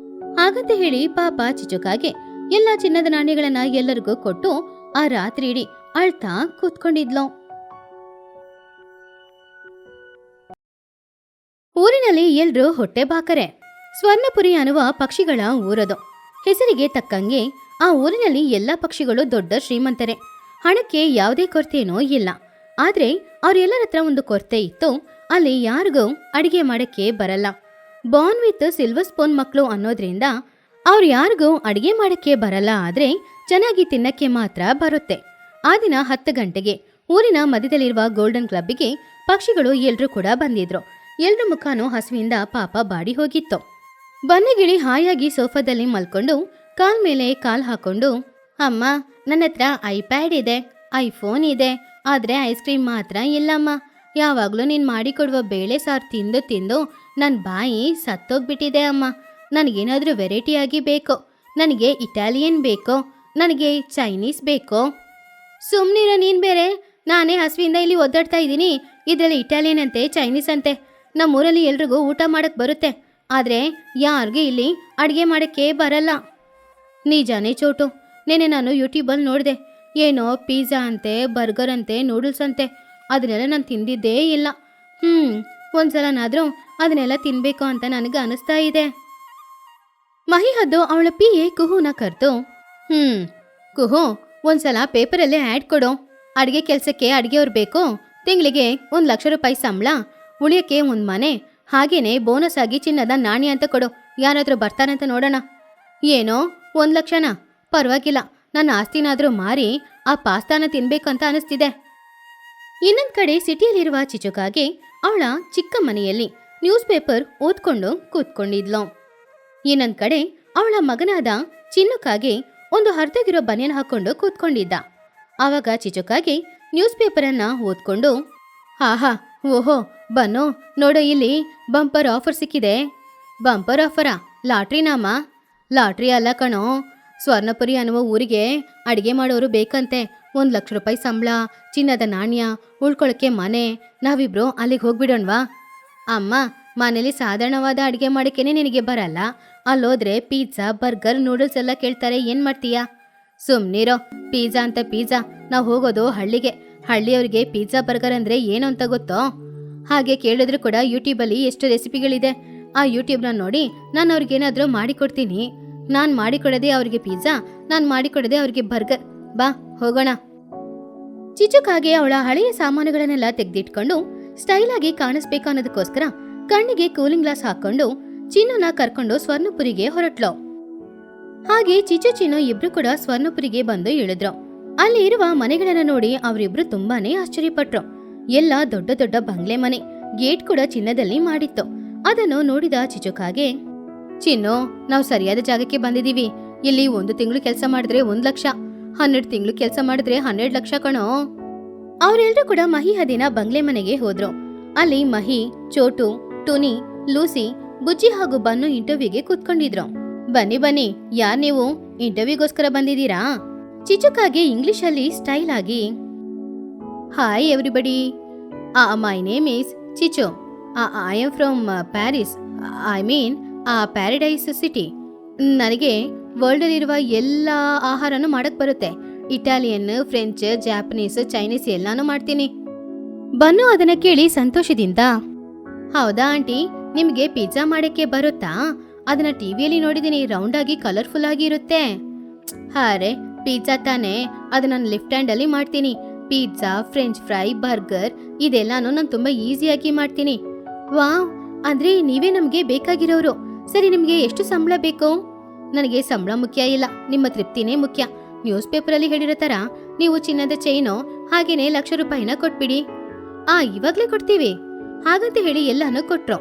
ಹಾಗಂತ ಹೇಳಿ ಪಾಪ ಚಿಚುಕಾಗೆ ಎಲ್ಲಾ ಚಿನ್ನದ ನಾಣ್ಯಗಳನ್ನ ಎಲ್ಲರಿಗೂ ಕೊಟ್ಟು ಆ ರಾತ್ರಿ ಇಡೀ ಅಳ್ತಾ ಕೂತ್ಕೊಂಡಿದ್ಲು. ಊರಿನಲ್ಲಿ ಎಲ್ರೂ ಹೊಟ್ಟೆ ಬಾಕರೆ. ಸ್ವರ್ಣಪುರಿ ಅನ್ನುವ ಪಕ್ಷಿಗಳ ಊರದು. ಹೆಸರಿಗೆ ತಕ್ಕಂಗೆ ಆ ಊರಿನಲ್ಲಿ ಎಲ್ಲಾ ಪಕ್ಷಿಗಳು ದೊಡ್ಡ ಶ್ರೀಮಂತರೆ. ಹಣಕ್ಕೆ ಯಾವುದೇ ಕೊರತೆನೂ ಇಲ್ಲ. ಆದ್ರೆ ಅವ್ರೆಲ್ಲರ ಹತ್ರ ಒಂದು ಕೊರತೆ ಇತ್ತು. ಅಲ್ಲಿ ಯಾರಿಗೂ ಅಡಿಗೆ ಮಾಡಕ್ಕೆ ಬರಲ್ಲ. ಬಾರ್ನ್ ವಿತ್ ಸಿಲ್ವರ್ ಸ್ಪೂನ್ ಮಕ್ಕಳು ಅನ್ನೋದ್ರಿಂದ ಅವ್ರು ಯಾರಿಗೂ ಅಡಿಗೆ ಮಾಡಕ್ಕೆ ಬರಲ್ಲ. ಆದ್ರೆ ಚೆನ್ನಾಗಿ ತಿನ್ನಕ್ಕೆ ಮಾತ್ರ ಬರುತ್ತೆ. ಆ ದಿನ 10 ಗಂಟೆಗೆ ಊರಿನ ಮಧ್ಯದಲ್ಲಿರುವ ಗೋಲ್ಡನ್ ಕ್ಲಬ್ಬಿಗೆ ಪಕ್ಷಿಗಳು ಎಲ್ರೂ ಕೂಡ ಬಂದಿದ್ರು. ಎಲ್ರ ಮುಖಾನು ಹಸುವಿಂದ ಪಾಪ ಬಾಡಿ ಹೋಗಿತ್ತು. ಬನ್ನಗಿಳಿ ಹಾಯಾಗಿ ಸೋಫಾದಲ್ಲಿ ಮಲ್ಕೊಂಡು ಕಾಲ್ ಮೇಲೆ ಕಾಲ್ ಹಾಕೊಂಡು, ಅಮ್ಮ, ನನ್ನ ಹತ್ರ ಐಪ್ಯಾಡ್ ಇದೆ, ಐಫೋನ್ ಇದೆ, ಆದ್ರೆ ಐಸ್ ಕ್ರೀಮ್ ಮಾತ್ರ ಇಲ್ಲಮ್ಮ. ಯಾವಾಗ್ಲೂ ನೀನ್ ಮಾಡಿಕೊಡುವ ಬೇಳೆ ಸಾರು ತಿಂದು ತಿಂದು ನನ್ನ ಬಾಯಿ ಸತ್ತೋಗ್ಬಿಟ್ಟಿದೆ ಅಮ್ಮ. ನನಗೇನಾದ್ರೂ ವೆರೈಟಿಯಾಗಿ ಬೇಕು. ನನಗೆ ಇಟಾಲಿಯನ್ ಬೇಕು, ನನಗೆ ಚೈನೀಸ್ ಬೇಕು. ಸುಮ್ನಿರ ನೀನ್ ಬೇರೆ. ನಾನೇ ಹಸುವಿಂದ ಇಲ್ಲಿ ಒದ್ದಾಡ್ತಾ ಇದ್ದೀನಿ. ಇದರಲ್ಲಿ ಇಟಾಲಿಯನ್ ಅಂತೆ, ಚೈನೀಸ್ ಅಂತೆ. ನಮ್ಮೂರಲ್ಲಿ ಎಲ್ರಿಗೂ ಊಟ ಮಾಡಕ್ ಬರುತ್ತೆ, ಆದ್ರೆ ಯಾರಿಗೂ ಇಲ್ಲಿ ಅಡುಗೆ ಮಾಡಕ್ಕೆ ಬರಲ್ಲ. ನಿಜಾನೇ ಚೋಟು, ನೆನೆ ನಾನು ಯೂಟ್ಯೂಬಲ್ಲಿ ನೋಡಿದೆ. ಏನೋ ಪಿಜ್ಜಾ ಅಂತೆ, ಬರ್ಗರ್ ಅಂತೆ, ನೂಡಲ್ಸ್ ಅಂತೆ. ಅದನ್ನೆಲ್ಲ ನಾನು ತಿಂದಿದ್ದೇ ಇಲ್ಲ. ಒಂದ್ಸಲನಾದ್ರೂ ಅದನ್ನೆಲ್ಲ ತಿನ್ಬೇಕು ಅಂತ ನನಗೆ ಅನಿಸ್ತಾ ಇದೆ. ಮಹಿಹದ್ದು ಅವಳ ಪಿಯೆ ಕುಹುನ ಕರ್ತು, ಕುಹು, ಒಂದ್ಸಲ ಪೇಪರಲ್ಲೇ ಆ್ಯಡ್ ಕೊಡು. ಅಡುಗೆ ಕೆಲಸಕ್ಕೆ ಅಡುಗೆಯವ್ರು ಬೇಕು. ತಿಂಗಳಿಗೆ 1 ಲಕ್ಷ ರೂಪಾಯಿ ಸಂಬಳ, ಉಳಿಯಕ್ಕೆ 1 ಮನೆ, ಹಾಗೇನೆ ಬೋನಸ್ ಆಗಿ ಚಿನ್ನದ ನಾಣ್ಯ ಅಂತ ಕೊಡು. ಯಾರಾದ್ರೂ ಬರ್ತಾರಂತ ನೋಡೋಣ. ಏನೋ 1 ಲಕ್ಷನಾ? ಪರವಾಗಿಲ್ಲ, ನನ್ನ ಆಸ್ತಿನಾದ್ರೂ ಮಾರಿ ಆ ಪಾಸ್ತಾನ ತಿನ್ಬೇಕು ಅಂತ ಅನಿಸ್ತಿದೆ. ಇನ್ನೊಂದ್ ಕಡೆ ಸಿಟಿಯಲ್ಲಿರುವ ಚಿಚುಕಾಗೆ ಅವಳ ಚಿಕ್ಕ ಮನೆಯಲ್ಲಿ ನ್ಯೂಸ್ ಪೇಪರ್ ಓದ್ಕೊಂಡು ಕೂತ್ಕೊಂಡಿದ್ಲು. ಇನ್ನೊಂದ್ ಕಡೆ ಅವಳ ಮಗನಾದ ಚಿನ್ನುಕಾಗೆ ಒಂದು ಹರಿದೋಗಿರೋ ಬನಿಯನ್ ಹಾಕೊಂಡು ಕೂತ್ಕೊಂಡಿದ್ದ. ಆವಾಗ ಚಿಚುಕಾಗೆ ನ್ಯೂಸ್ ಪೇಪರನ್ನ ಓದ್ಕೊಂಡು, ಆಹಾ, ಓಹೋ ಬನ್ನು, ನೋಡು, ಇಲ್ಲಿ ಬಂಪರ್ ಆಫರ್ ಸಿಕ್ಕಿದೆ. ಬಂಪರ್ ಆಫರಾ? ಲಾಟ್ರಿನಾಮ? ಲಾಟ್ರಿ ಅಲ್ಲ ಕಣೋ, ಸ್ವರ್ಣಪುರಿ ಅನ್ನುವ ಊರಿಗೆ ಅಡಿಗೆ ಮಾಡೋರು ಬೇಕಂತೆ. 1 ಲಕ್ಷ ರೂಪಾಯಿ ಸಂಬಳ, ಚಿನ್ನದ ನಾಣ್ಯ, ಉಳ್ಕೊಳಕ್ಕೆ ಮನೆ. ನಾವಿಬ್ರು ಅಲ್ಲಿಗೆ ಹೋಗ್ಬಿಡೋಣವಾ? ಅಮ್ಮ, ಮನೇಲಿ ಸಾಧಾರಣವಾದ ಅಡುಗೆ ಮಾಡೋಕ್ಕೇನೆ ನಿನಗೆ ಬರಲ್ಲ. ಅಲ್ಲೋದ್ರೆ ಪಿಜ್ಜಾ, ಬರ್ಗರ್, ನೂಡಲ್ಸ್ ಎಲ್ಲ ಕೇಳ್ತಾರೆ. ಏನು ಮಾಡ್ತೀಯಾ? ಸುಮ್ಮನಿರೋ. ಪಿಜ್ಜಾ ಅಂತ ಪಿಜ್ಜಾ, ನಾವು ಹೋಗೋದು ಹಳ್ಳಿಗೆ. ಹಳ್ಳಿಯವ್ರಿಗೆ ಪಿಜ್ಜಾ, ಬರ್ಗರ್ ಅಂದರೆ ಏನು ಅಂತ ಗೊತ್ತೋ? ಹಾಗೆ ಕೇಳಿದ್ರು ಕೂಡ ಯೂಟ್ಯೂಬಲ್ಲಿ ಎಷ್ಟು ರೆಸಿಪಿಗಳಿದೆ. ಆ ಯೂಟ್ಯೂಬ್ನ ನೋಡಿ ನಾನು ಅವ್ರಿಗೇನಾದರೂ ಮಾಡಿಕೊಡ್ತೀನಿ. ನಾನು ಮಾಡಿಕೊಡೋದೇ ಅವ್ರಿಗೆ ಪಿಜ್ಜಾ, ನಾನು ಮಾಡಿಕೊಡೋದೇ ಅವ್ರಿಗೆ ಬರ್ಗರ್. ಬಾ ಹೋಗೋಣ. ಚಿಚುಕಾಗೆ ಅವಳ ಹಳೆಯ ಸಾಮಾನುಗಳನ್ನೆಲ್ಲ ತೆಗೆದಿಟ್ಕೊಂಡು ಸ್ಟೈಲ್ ಆಗಿ ಕಾಣಿಸ್ಬೇಕು ಅನ್ನೋದಕ್ಕೋಸ್ಕರ ಕಣ್ಣಿಗೆ ಕೂಲಿಂಗ್ ಗ್ಲಾಸ್ ಹಾಕೊಂಡು ಚಿನ್ನುನ ಕರ್ಕೊಂಡು ಸ್ವರ್ಣಪುರಿಗೆ ಹೊರಟ್ಲು. ಹಾಗೆ ಚಿಚು ಚಿನ್ನು ಇಬ್ರು ಕೂಡ ಸ್ವರ್ಣಪುರಿಗೆ ಬಂದು ಇಳಿದ್ರು. ಅಲ್ಲಿ ಇರುವ ಮನೆಗಳನ್ನ ನೋಡಿ ಅವರಿಬ್ರು ತುಂಬಾನೇ ಆಶ್ಚರ್ಯಪಟ್ರು. ಎಲ್ಲ ದೊಡ್ಡ ದೊಡ್ಡ ಬಂಗ್ಲೆ ಮನೆ, ಗೇಟ್ ಕೂಡ ಚಿನ್ನದಲ್ಲಿ ಮಾಡಿತ್ತು. ಅದನ್ನು ನೋಡಿದ ಚಿಚುಕಾಗೆ, ಚಿನ್ನು, ನಾವು ಸರಿಯಾದ ಜಾಗಕ್ಕೆ ಬಂದಿದೀವಿ. ಇಲ್ಲಿ 1 ತಿಂಗಳು ಕೆಲಸ ಮಾಡಿದ್ರೆ 1 ಲಕ್ಷ, 12 ತಿಂಗಳು ಕೆಲಸ ಮಾಡಿದ್ರೆ 12 ಲಕ್ಷ ಕಣೋ. ಅವರೆಲ್ಲರೂ ಕೂಡ ಮಹಿಹದಿನ ಬಂಗ್ಲೆ ಮನೆಗೆ ಹೋದ್ರು. ಅಲ್ಲಿ ಮಹಿ, ಚೋಟು, ಟುನಿ, ಲೂಸಿ, ಬುಜ್ಜಿ ಹಾಗೂ ಬನ್ನು ಇಂಟರ್ವ್ಯೂಗೆ ಕೂತ್ಕೊಂಡಿದ್ರು. ಬನ್ನಿ ಬನ್ನಿ, ಯಾರ್ ನೀವು? ಇಂಟರ್ವ್ಯೂಗೋಸ್ಕರ ಬಂದಿದ್ದೀರಾ? ಚಿಚುಕಾಗೆ ಇಂಗ್ಲಿಷ್ ಅಲ್ಲಿ ಸ್ಟೈಲ್ ಆಗಿ, hi everybody, my name is Chichu. I am from Paris, I mean paradise city. ನನಗೆ ವರ್ಲ್ಡ್ ಅಲ್ಲಿರುವ ಎಲ್ಲ ಆಹಾರನೂ ಮಾಡಕ್ ಬರುತ್ತೆ. ಇಟಾಲಿಯನ್, ಫ್ರೆಂಚ್, ಜಾಪನೀಸ್, ಚೈನೀಸ್ ಎಲ್ಲಾನು ಮಾಡ್ತೀನಿ. ಬನ್ನು ಅದನ್ನ ಕೇಳಿ ಸಂತೋಷದಿಂದ, ಹೌದಾ ಆಂಟಿ, ನಿಮ್ಗೆ ಪಿಜ್ಜಾ ಮಾಡಕ್ಕೆ ಬರುತ್ತಾ? ಅದನ್ನ ಟಿವಿಯಲ್ಲಿ ನೋಡಿದೀನಿ, ರೌಂಡ್ ಆಗಿ ಕಲರ್ಫುಲ್ ಆಗಿ ಇರುತ್ತೆ. ಹಾರೆ ಪಿಜ್ಜಾ ತಾನೇ, ಅದು ನಾನು ಲೆಫ್ಟ್ ಹ್ಯಾಂಡ್ ಅಲ್ಲಿ ಮಾಡ್ತೀನಿ. ಪಿಜ್ಜಾ, ಫ್ರೆಂಚ್ ಫ್ರೈ, ಬರ್ಗರ್ ಇದೆಲ್ಲಾನು ನಾನು ತುಂಬಾ ಈಸಿಯಾಗಿ ಮಾಡ್ತೀನಿ. ವಾವ್, ಅಂದ್ರೆ ನೀವೇ ನಮ್ಗೆ ಬೇಕಾಗಿರೋರು. ಸರಿ, ನಿಮ್ಗೆ ಎಷ್ಟು ಸಂಬಳ ಬೇಕು? ನನಗೆ ಸಂಬಳ ಮುಖ್ಯ ಇಲ್ಲ, ನಿಮ್ಮ ತೃಪ್ತಿನೇ ಮುಖ್ಯ. ನ್ಯೂಸ್ ಪೇಪರ್ ಅಲ್ಲಿ ಹೇಳಿರೋ ತರ ನೀವು ಚಿನ್ನದ ಚೈನು ಹಾಗೇನೆ ₹1,00,000 ಕೊಟ್ಬಿಡಿ. ಇವಾಗ್ಲೇ ಕೊಡ್ತೀವಿ ಹಾಗಂತ ಹೇಳಿ ಎಲ್ಲಾನು ಕೊಟ್ರು.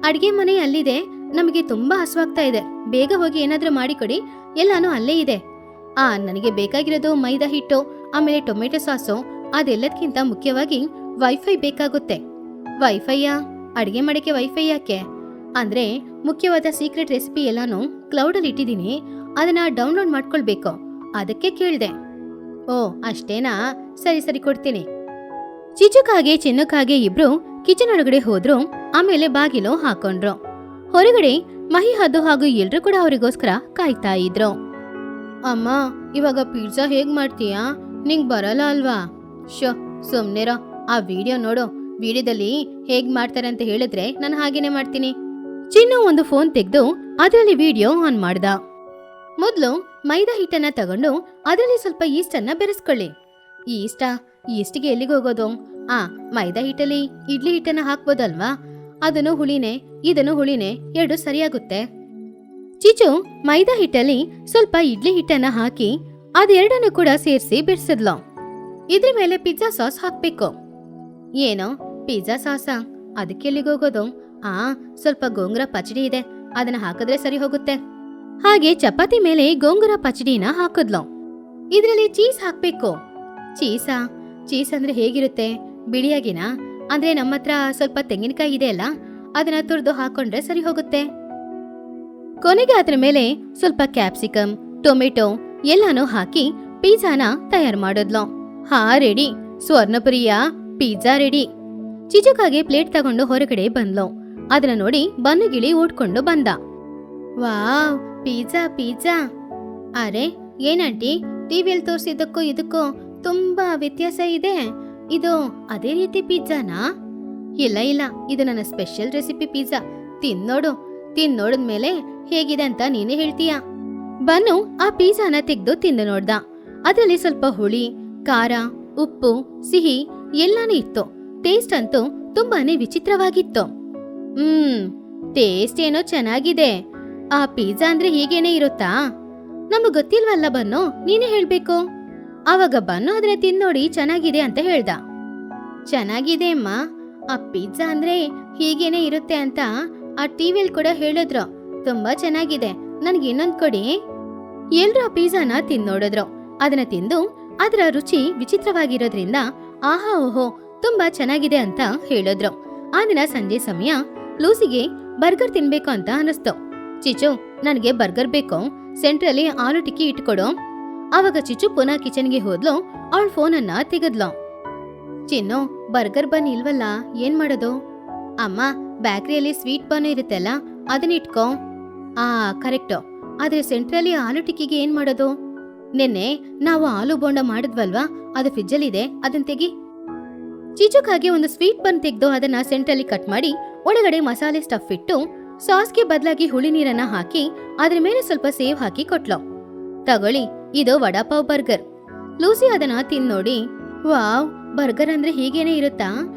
ಅಡ್ಗೆ ಮನೆ ಅಲ್ಲಿದೆ, ನಮಗೆ ತುಂಬಾ ಹಸುವಾಗ್ತಾ ಇದೆ, ಬೇಗ ಹೋಗಿ ಏನಾದ್ರೂ ಮಾಡಿಕೊಡಿ, ಎಲ್ಲಾನು ಅಲ್ಲೇ ಇದೆ. ನನಗೆ ಬೇಕಾಗಿರೋದು ಮೈದಾ ಹಿಟ್ಟು, ಆಮೇಲೆ ಟೊಮೆಟೊ ಸಾಸು, ಅದೆಲ್ಲದಕ್ಕಿಂತ ಮುಖ್ಯವಾಗಿ ವೈಫೈ ಬೇಕಾಗುತ್ತೆ. ವೈಫೈಯಾ? ಅಡ್ಗೆ ಮಾಡಕ್ಕೆ ವೈಫೈ ಯಾಕೆ? ಅಂದ್ರೆ ಮುಖ್ಯವಾದ ಸೀಕ್ರೆಟ್ ರೆಸಿಪಿ ಎಲ್ಲಾನು ಕ್ಲೌಡ್ ಅಲ್ಲಿ ಇಟ್ಟಿದ್ದೀನಿ, ಅದನ್ನ ಡೌನ್ಲೋಡ್ ಮಾಡ್ಕೊಳ್ಬೇಕು, ಅದಕ್ಕೆ ಕೇಳ್ದೆ. ಓ ಅಷ್ಟೇನಾ? ಸರಿ ಸರಿ ಕೊಡ್ತೀನಿ. ಚಿಚುಕಾಗೆ ಚಿನ್ನಕ್ಕಾಗೆ ಇಬ್ರು ಕಿಚನ್ ಒಳಗಡೆ ಹೋದ್ರು. ಆಮೇಲೆ ಬಾಗಿಲು ಹಾಕೊಂಡ್ರು. ಹೊರಗಡೆ ಮಹಿಹದ್ದು ಹಾಗೂ ಎಲ್ರು ಕೂಡ ಅವರಿಗೋಸ್ಕರ ಕಾಯ್ತಾ ಇದ್ರು. ಅಮ್ಮ, ಇವಾಗ ಪಿಜ್ಜಾ ಹೇಗ್ ಮಾಡ್ತೀಯಾ? ನಿಂಗ್ ಬರಲ್ಲ ಅಲ್ವಾ? ಸುಮ್ನೆರೋ, ಆ ವಿಡಿಯೋ ನೋಡು, ವಿಡಿಯೋದಲ್ಲಿ ಹೇಗ್ ಮಾಡ್ತಾರೆ ಅಂತ ಹೇಳಿದ್ರೆ ನಾನು ಹಾಗೇನೆ ಮಾಡ್ತೀನಿ. ಚಿನ್ನು ಒಂದು ಫೋನ್ ತೆಗೆದು ಅದರಲ್ಲಿ ವಿಡಿಯೋ ಆನ್ ಮಾಡ್ದ. ಮೊದ್ಲು ಮೈದಾ ಹಿಟ್ಟನ್ನ ತಗೊಂಡು ಅದರಲ್ಲಿ ಸ್ವಲ್ಪ ಈಸ್ಟನ್ನ ಬೆರೆಸ್ಕೊಳ್ಳಿ. ಈಸ್ಟಿಗೆ ಎಲ್ಲಿಗೆ ಹೋಗೋದು? ಮೈದಾ ಹಿಟ್ಟಲ್ಲಿ ಇಡ್ಲಿ ಹಿಟ್ಟನ್ನ ಹಾಕ್ಬೋದಲ್ವಾ? ಅದನ್ನು ಹುಳಿನೇ ಇದನ್ನು ಹುಳಿನೇ, ಎರಡು ಸರಿಯಾಗುತ್ತೆ. ಚಿಚು ಮೈದಾ ಹಿಟ್ಟಲ್ಲಿ ಸ್ವಲ್ಪ ಇಡ್ಲಿ ಹಿಟ್ಟನ್ನ ಹಾಕಿ ಅದೆರಡನ್ನು ಕೂಡ ಸೇರಿಸಿ ಬೆರೆಸಿದ್ಲು. ಇದ್ರ ಮೇಲೆ ಪಿಜ್ಜಾ ಸಾಸ್ ಹಾಕ್ಬೇಕು. ಏನೋ ಪಿಜ್ಜಾ ಸಾಸಾ? ಅದಕ್ಕೆ ಎಲ್ಲಿಗೆ ಹೋಗೋದು? ಸ್ವಲ್ಪ ಗೋಂಗೂರ ಪಚಡಿ ಇದೆ, ಅದನ್ನ ಹಾಕಿದ್ರೆ ಸರಿ ಹೋಗುತ್ತೆ. ಹಾಗೆ ಚಪಾತಿ ಮೇಲೆ ಗೋಂಗೂರ ಪಚಡಿನ ಹಾಕಿದ್ಲು. ಇದ್ರಲ್ಲಿ ಚೀಸ್ ಹಾಕ್ಬೇಕು. ಚೀಸ್ ಅಂದ್ರೆ ಹೇಗಿರುತ್ತೆ? ಬಿಳಿಯಾಗಿನಾ? ಅಂದ್ರೆ ನಮ್ಮ ಹತ್ರ ಸ್ವಲ್ಪ ತೆಂಗಿನಕಾಯಿ ಇದೆ ಅಲ್ಲ, ಅದನ್ನ ತುರ್ದು ಹಾಕೊಂಡ್ರೆ ಸರಿ ಹೋಗುತ್ತೆ. ಕೊನೆಗೆ ಅದ್ರ ಮೇಲೆ ಸ್ವಲ್ಪ ಕ್ಯಾಪ್ಸಿಕಮ್, ಟೊಮೆಟೊ ಎಲ್ಲಾನು ಹಾಕಿ ಪಿಜ್ಜಾನ ತಯಾರು ಮಾಡಿದ್ಲು. ರೆಡಿ, ಸ್ವರ್ಣಪುರಿಯ ಪಿಜ್ಜಾ ರೆಡಿ. ಚಿಚುಕಾಗೆ ಪ್ಲೇಟ್ ತಗೊಂಡು ಹೊರಗಡೆ ಬಂದ್ಲು. ಅದನ್ನ ನೋಡಿ ಬನ್ನುಗಿಳಿ ಓಡ್ಕೊಂಡು ಬಂದ. Wow, pizza. ಅರೆ ಏನಂಟಿ, ಟಿವಿಯಲ್ಲಿ ತೋರಿಸಿದ್ದಕ್ಕೂ ಇದಕ್ಕೂ ತುಂಬಾ ವ್ಯತ್ಯಾಸ ಇದೆ. ಇದು ಅದೇ ರೀತಿ ಪಿಜ್ಜಾನಾ? ಇಲ್ಲ, ಇದು ನನ್ನ ಸ್ಪೆಷಲ್ ರೆಸಿಪಿ ಪಿಜ್ಜಾ. ತಿನ್ನೋಡಿದ್ಮೇಲೆ ಹೇಗಿದೆ ಅಂತ ನೀನೇ ಹೇಳ್ತೀಯ. ಬನ್ನು ಆ ಪಿಜ್ಜಾನ ತೆಗೆದು ತಿಂದು ನೋಡ್ದ. ಅದರಲ್ಲಿ ಸ್ವಲ್ಪ ಹುಳಿ, ಖಾರ, ಉಪ್ಪು, ಸಿಹಿ ಎಲ್ಲಾನು ಇತ್ತು. ಟೇಸ್ಟ್ ಅಂತೂ ತುಂಬಾನೇ ವಿಚಿತ್ರವಾಗಿತ್ತು. ಟೇಸ್ಟ್ ಏನೋ ಚೆನ್ನಾಗಿದೆ. ಆ ಪಿಜ್ಜಾ ಅಂದ್ರೆ ಹೀಗೇನೆ ಇರುತ್ತಾ? ನಮಗ್ ಗೊತ್ತಿಲ್ವಲ್ಲ ಬನ್ನು, ನೀನೇ ಹೇಳ್ಬೇಕು. ಆವಾಗ ಬನ್ನು ಅದನ್ನ ತಿನ್ನೋಡಿ ಚೆನ್ನಾಗಿದೆ ಅಂತ ಹೇಳ್ದ. ಚೆನ್ನಾಗಿದೆ ಅಮ್ಮ, ಆ ಪಿಜ್ಜಾ ಅಂದ್ರೆ ಹೀಗೇನೆ ಇರುತ್ತೆ ಅಂತ ಆ ಟಿವಿಯಲ್ಲಿ ಕೂಡ ಹೇಳಿದ್ರು. ತುಂಬಾ ಚೆನ್ನಾಗಿದೆ, ನನ್ಗೆ ಇನ್ನೊಂದ್ ಕೊಡಿ. ಎಲ್ರು ಆ ಪಿಜ್ಜಾನ ತಿನ್ನೋಡಿದ್ರು. ಅದನ್ನ ತಿಂದು ಅದರ ರುಚಿ ವಿಚಿತ್ರವಾಗಿರೋದ್ರಿಂದ ಆಹಾ ಓಹೋ ತುಂಬಾ ಚೆನ್ನಾಗಿದೆ ಅಂತ ಹೇಳಿದ್ರು. ಆ ದಿನ ಸಂಜೆ ಸಮಯ ಲೂಸಿಗೆ ಬರ್ಗರ್ ತಿನ್ಬೇಕು ಅಂತ ಅನಿಸ್ತು. ಚಿಚು, ನನಗೆ ಬರ್ಗರ್ ಬೇಕು, ಸೆಂಟ್ರಲ್ಲಿ ಆಲೂ ಟಿಕ್ಕಿ ಇಟ್ಕೊಡು. ಆವಾಗ ಚಿಚು ಪುನಃ ಕಿಚನ್ಗೆ ಹೋದ್ಲು. ಅವಳ ಫೋನನ್ನ ತೆಗೆದ್ಲು. ಚಿನ್ನು, ಬರ್ಗರ್ ಬನ್ ಇಲ್ವಲ್ಲ, ಏನ್ ಮಾಡೋದು? ಅಮ್ಮ, ಬೇಕರಿಯಲ್ಲಿ ಸ್ವೀಟ್ ಬನ್ ಇರುತ್ತಲ್ಲ, ಅದನ್ನ ಇಟ್ಕೋ. ಕರೆಕ್ಟು, ಆದ್ರೆ ಸೆಂಟ್ರಲ್ಲಿ ಆಲೂ ಟಿಕ್ಕಿಗೆ ಏನ್ ಮಾಡೋದು? ನಿನ್ನೆ ನಾವು ಆಲೂ ಬೋಂಡ ಮಾಡಿದ್ವಲ್ವಾ, ಅದು ಫ್ರಿಜ್ಜಲ್ಲಿದೆ, ಅದನ್ನ ತೆಗಿ. ಚಿಚುಕಾಗೆ ಒಂದು ಸ್ವೀಟ್ ಬನ್ ತೆಗೆದು ಅದನ್ನ ಸೆಂಟ್ರಲ್ಲಿ ಕಟ್ ಮಾಡಿ ಒಳಗಡೆ ಮಸಾಲೆ ಸ್ಟಫ್ ಇಟ್ಟು ಸಾಸ್ಗೆ ಬದಲಾಗಿ ಹುಳಿ ನೀರನ್ನ ಹಾಕಿ ಅದ್ರ ಮೇಲೆ ಸ್ವಲ್ಪ ಸೇವ್ ಹಾಕಿ ಕೊಟ್ಲು. ತಗೊಳ್ಳಿ, ಇದು ವಡಾಪಾವ್ ಬರ್ಗರ್. ಲೂಸಿ ಅದನ್ನ ತಿನ್ನೋಡಿ, ವಾವ್, ಬರ್ಗರ್ ಅಂದ್ರೆ ಹೀಗೇನೆ ಇರುತ್ತಾ?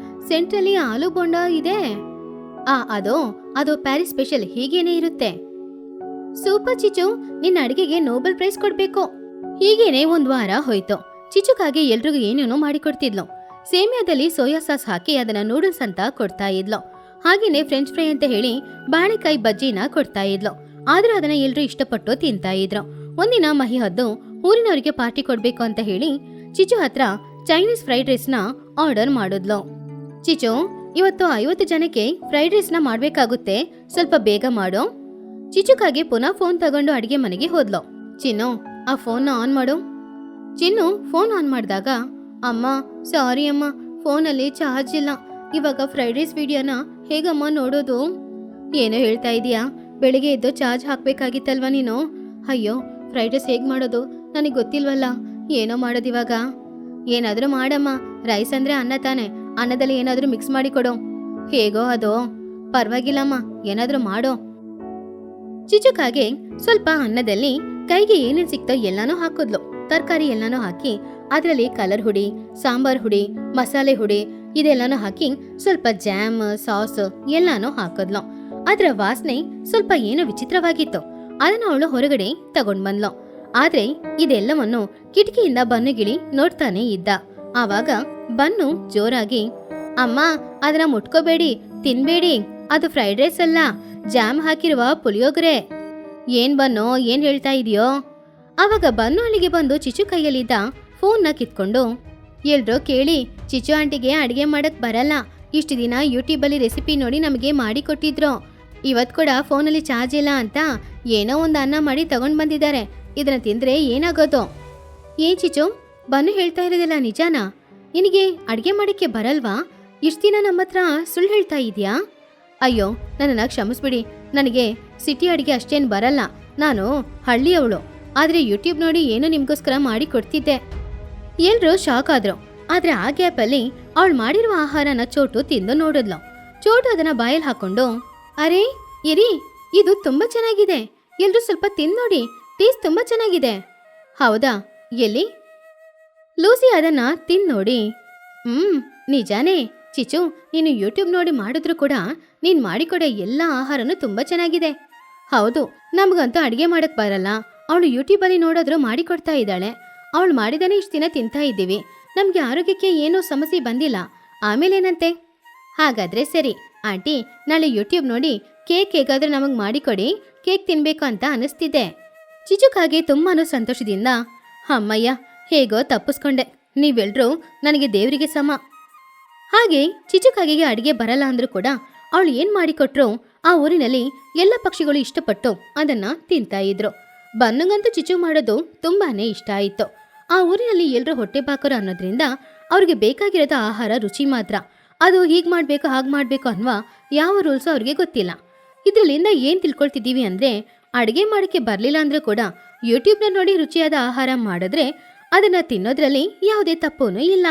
ಸೆಂಟ್ರಲ್ಲಿ ಆಲೂ ಬೋಂಡ ಇದೆ. ಅದು ಪ್ಯಾರಿಸ್ ಸ್ಪೆಷಲ್, ಹೀಗೇನೆ ಇರುತ್ತೆ. ಸೂಪರ್ ಚಿಚು, ನಿನ್ನ ಅಡಿಗೆಗೆ ನೋಬೆಲ್ ಪ್ರೈಸ್ ಕೊಡ್ಬೇಕು. ಹೀಗೇನೆ 1 ವಾರ ಹೋಯ್ತು. ಚಿಚುಕಾಗೆ ಎಲ್ರಿಗೂ ಏನೇನೋ ಮಾಡಿಕೊಡ್ತಿದ್ಲು. ಸೇಮಿಯಾದಲ್ಲಿ ಸೋಯಾ ಸಾಸ್ ಹಾಕಿ ಅದನ್ನ ನೂಡಲ್ಸ್ ಅಂತ ಕೊಡ್ತಾ ಇದ್ಲು. ಹಾಗೇನೆ ಫ್ರೆಂಚ್ ಫ್ರೈ ಅಂತ ಹೇಳಿ ಬಾಳೆಕಾಯಿ ಬಜ್ಜಿನ ಕೊಡ್ತಾ ಇದ್ಲು. ಆದ್ರೂ ಅದನ್ನ ಎಲ್ರು ಇಷ್ಟಪಟ್ಟು ತಿಂತಾ ಇದ್ರು. ಒಂದಿನ ಮಹಿಹದ್ದು ಊರಿನವರಿಗೆ ಪಾರ್ಟಿ ಕೊಡ್ಬೇಕು ಅಂತ ಹೇಳಿ ಚಿಚು ಹತ್ರ ಚೈನೀಸ್ ಫ್ರೈಡ್ ರೈಸ್ ನ ಆರ್ಡರ್ ಮಾಡಿದ್ಲು. ಚಿಚು, ಇವತ್ತು 50 ಜನಕ್ಕೆ ಫ್ರೈಡ್ ರೈಸ್ ನ ಮಾಡ್ಬೇಕಾಗುತ್ತೆ, ಸ್ವಲ್ಪ ಬೇಗ ಮಾಡು. ಚಿಚುಕಾಗೆ ಪುನಃ ಫೋನ್ ತಗೊಂಡು ಅಡಿಗೆ ಮನೆಗೆ ಹೋದ್ಲು. ಚಿನ್ನು, ಆ ಫೋನ್ ಆನ್ ಮಾಡು. ಚಿನ್ನು ಫೋನ್ ಆನ್ ಮಾಡಿದಾಗ, ಅಮ್ಮ ಸಾರಿ ಅಮ್ಮ, ಫೋನಲ್ಲಿ ಚಾರ್ಜ್ ಇಲ್ಲ, ಇವಾಗ ಫ್ರೈಡ್ ರೈಸ್ ವಿಡಿಯೋನ ಹೇಗಮ್ಮ ನೋಡೋದು? ಏನೋ ಹೇಳ್ತಾ ಇದೀಯಾ? ಬೆಳಿಗ್ಗೆ ಎದ್ದು ಚಾರ್ಜ್ ಹಾಕ್ಬೇಕಾಗಿತ್ತಲ್ವಾ ನೀನು? ಅಯ್ಯೋ, ಫ್ರೈಡ್ ರೈಸ್ ಹೇಗ್ ಮಾಡೋದು ನನಗೆ ಗೊತ್ತಿಲ್ವಲ್ಲ, ಏನೋ ಮಾಡೋದಿವಾಗ. ಏನಾದ್ರೂ ಮಾಡಮ್ಮ, ರೈಸ್ ಅಂದ್ರೆ ಅನ್ನ ತಾನೆ, ಅನ್ನದಲ್ಲಿ ಏನಾದ್ರೂ ಮಿಕ್ಸ್ ಮಾಡಿ ಕೊಡು. ಹೇಗೋ ಅದು, ಪರವಾಗಿಲ್ಲಮ್ಮ, ಏನಾದ್ರೂ ಮಾಡೋ. ಚಿಚುಕಾಗೆ ಸ್ವಲ್ಪ ಅನ್ನದಲ್ಲಿ ಕೈಗೆ ಏನೇನ್ ಸಿಕ್ತೋ ಎಲ್ಲಾನು ಹಾಕಿದ್ಲು. ತರಕಾರಿ ಎಲ್ಲಾನು ಹಾಕಿ ಅದರಲ್ಲಿ ಕಲರ್ ಹುಡಿ, ಸಾಂಬಾರ್ ಹುಡಿ, ಮಸಾಲೆ ಹುಡಿ ಇದೆಲ್ಲಾನು ಹಾಕಿ ಸ್ವಲ್ಪ ಜಾಮ್, ಸಾಸ್ ಎಲ್ಲಾನು ಹಾಕಿದ್ಲು. ಅದ್ರ ವಾಸನೆ ಸ್ವಲ್ಪ ಏನೋ ವಿಚಿತ್ರವಾಗಿತ್ತು. ಅದನ್ನ ಅವಳು ಹೊರಗಡೆ ತಗೊಂಡ್ ಬಂದ್ಲು. ಆದ್ರೆ ಇದೆಲ್ಲವನ್ನು ಕಿಟಕಿಯಿಂದ ಬನ್ನುಗಿಳಿ ನೋಡ್ತಾನೆ ಇದ್ದ. ಆವಾಗ ಬನ್ನು ಜೋರಾಗಿ, ಅಮ್ಮ ಅದನ್ನ ಮುಟ್ಕೋಬೇಡಿ, ತಿನ್ಬೇಡಿ, ಅದು ಫ್ರೈಡ್ ರೈಸ್ ಅಲ್ಲ, ಜಾಮ್ ಹಾಕಿರುವ ಪುಳಿಯೋಗರೆ. ಏನ್ ಬನ್ನು, ಏನ್ ಹೇಳ್ತಾ ಇದೀಯೋ? ಆವಾಗ ಬನ್ನು ಅಲ್ಲಿಗೆ ಬಂದು ಚಿಚು ಕೈಯಲ್ಲಿದ್ದ ಫೋನ್ನ ಕಿತ್ಕೊಂಡು, ಎಲ್ರೋ ಕೇಳಿ, ಚಿಚು ಆಂಟಿಗೆ ಅಡಿಗೆ ಮಾಡಕ್ ಬರಲ್ಲ, ಇಷ್ಟು ದಿನ ಯೂಟ್ಯೂಬಲ್ಲಿ ರೆಸಿಪಿ ನೋಡಿ ನಮಗೆ ಮಾಡಿ ಕೊಟ್ಟಿದ್ರು, ಇವತ್ ಕೂಡ ಫೋನಲ್ಲಿ ಚಾರ್ಜ್ ಇಲ್ಲ ಅಂತ ಏನೋ ಒಂದು ಅನ್ನ ಮಾಡಿ ತಗೊಂಡ್ ಬಂದಿದ್ದಾರೆ, ಇದನ್ನ ತಿಂದ್ರೆ ಏನಾಗೋದು? ಏನ್ ಚಿಚು, ಬನ್ನು ಹೇಳ್ತಾ ಇರೋದಿಲ್ಲ ನಿಜಾನಾ? ನಿನಗೆ ಅಡಿಗೆ ಮಾಡಕ್ಕೆ ಬರಲ್ವಾ? ಇಷ್ಟು ದಿನ ನಮ್ಮ ಹತ್ರ ಸುಳ್ಳು ಹೇಳ್ತಾ ಇದೀಯಾ? ಅಯ್ಯೋ, ನನ್ನನ್ನ ಕ್ಷಮಿಸ್ಬಿಡಿ, ನನಗೆ ಸಿಟಿ ಅಡಿಗೆ ಅಷ್ಟೇನು ಬರಲ್ಲ, ನಾನು ಹಳ್ಳಿಯವಳು, ಆದ್ರೆ ಯೂಟ್ಯೂಬ್ ನೋಡಿ ಏನೋ ನಿಮ್ಗೋಸ್ಕರ ಮಾಡಿ ಕೊಡ್ತಿದ್ದೆ. ಎಲ್ರೂ ಶಾಕ್ ಆದ್ರು. ಆದ್ರೆ ಆ ಗ್ಯಾಪಲ್ಲಿ ಅವಳು ಮಾಡಿರುವ ಆಹಾರನ ಚೋಟು ತಿಂದು ನೋಡಿದ್ಲು. ಚೋಟು ಅದನ್ನ ಬಾಯಲ್ಲಿ ಹಾಕೊಂಡು, ಅರೆ ಇರಿ, ಇದು ತುಂಬಾ ಚೆನ್ನಾಗಿದೆ, ಎಲ್ರೂ ಸ್ವಲ್ಪ ತಿಂದು ನೋಡಿ, ಟೇಸ್ಟ್ ತುಂಬಾ ಚೆನ್ನಾಗಿದೆ. ಹೌದಾ, ಎಲ್ಲಿ? ಲೂಸಿ ಅದನ್ನ ತಿಂದು ನೋಡಿ, ನಿಜಾನೇ ಚಿಚು, ನೀನು ಯೂಟ್ಯೂಬ್ ನೋಡಿ ಮಾಡಿದ್ರು ಕೂಡ ನೀನ್ ಮಾಡಿಕೊಡೋ ಎಲ್ಲ ಆಹಾರನೂ ತುಂಬಾ ಚೆನ್ನಾಗಿದೆ. ಹೌದು, ನಮ್ಗಂತೂ ಅಡಿಗೆ ಮಾಡಕ್ ಬರಲ್ಲ, ಅವಳು ಯೂಟ್ಯೂಬಲ್ಲಿ ನೋಡೋದ್ರು ಮಾಡಿಕೊಡ್ತಾ ಇದ್ದಾಳೆ, ಅವಳು ಮಾಡಿದಾನೆ ಇಷ್ಟು ದಿನ ತಿಂತಾ ಇದ್ದೀವಿ, ನಮ್ಗೆ ಆರೋಗ್ಯಕ್ಕೆ ಏನೂ ಸಮಸ್ಯೆ ಬಂದಿಲ್ಲ, ಆಮೇಲೇನಂತೆ? ಹಾಗಾದ್ರೆ ಸರಿ ಆಂಟಿ, ನಾಳೆ ಯೂಟ್ಯೂಬ್ ನೋಡಿ ಕೇಕ್ ಹೇಗಾದ್ರೂ ನಮಗ್ ಮಾಡಿಕೊಡಿ, ಕೇಕ್ ತಿನ್ಬೇಕು ಅಂತ ಅನಿಸ್ತಿದೆ. ಚಿಚುಕಾಗೆ ತುಂಬಾನು ಸಂತೋಷದಿಂದ, ಅಮ್ಮಯ್ಯ ಹೇಗೋ ತಪ್ಪಿಸ್ಕೊಂಡೆ, ನೀವೆಲ್ರೂ ನನಗೆ ದೇವರಿಗೆ ಸಮ. ಹಾಗೆ ಚಿಚುಕಾಗೆಗೆ ಅಡಿಗೆ ಬರಲ್ಲ ಅಂದ್ರೂ ಕೂಡ ಅವಳು ಏನ್ ಮಾಡಿಕೊಟ್ರು ಆ ಊರಿನಲ್ಲಿ ಎಲ್ಲ ಪಕ್ಷಿಗಳು ಇಷ್ಟಪಟ್ಟು ಅದನ್ನ ತಿಂತಾ ಇದ್ರು. ಬನ್ನಂಗಂತೂ ಚಿಚು ಮಾಡೋದು ತುಂಬಾನೇ ಇಷ್ಟ ಆಯಿತು. ಆ ಊರಿನಲ್ಲಿ ಎಲ್ರೂ ಹೊಟ್ಟೆ ಬಾಕರು ಅನ್ನೋದ್ರಿಂದ ಅವ್ರಿಗೆ ಬೇಕಾಗಿರೋದ ಆಹಾರ ರುಚಿ ಮಾತ್ರ, ಅದು ಹೀಗ್ ಮಾಡ್ಬೇಕು ಹಾಗೆ ಮಾಡ್ಬೇಕು ಅನ್ನುವ ಯಾವ ರೂಲ್ಸು ಅವ್ರಿಗೆ ಗೊತ್ತಿಲ್ಲ. ಇದ್ರಲ್ಲಿಂದ ಏನ್ ತಿಳ್ಕೊಳ್ತಿದ್ದೀವಿ ಅಂದ್ರೆ, ಅಡಿಗೆ ಮಾಡಕ್ಕೆ ಬರ್ಲಿಲ್ಲ ಅಂದ್ರೂ ಕೂಡ ಯೂಟ್ಯೂಬ್ನ ನೋಡಿ ರುಚಿಯಾದ ಆಹಾರ ಮಾಡಿದ್ರೆ ಅದನ್ನ ತಿನ್ನೋದ್ರಲ್ಲಿ ಯಾವುದೇ ತಪ್ಪೂನೂ ಇಲ್ಲ.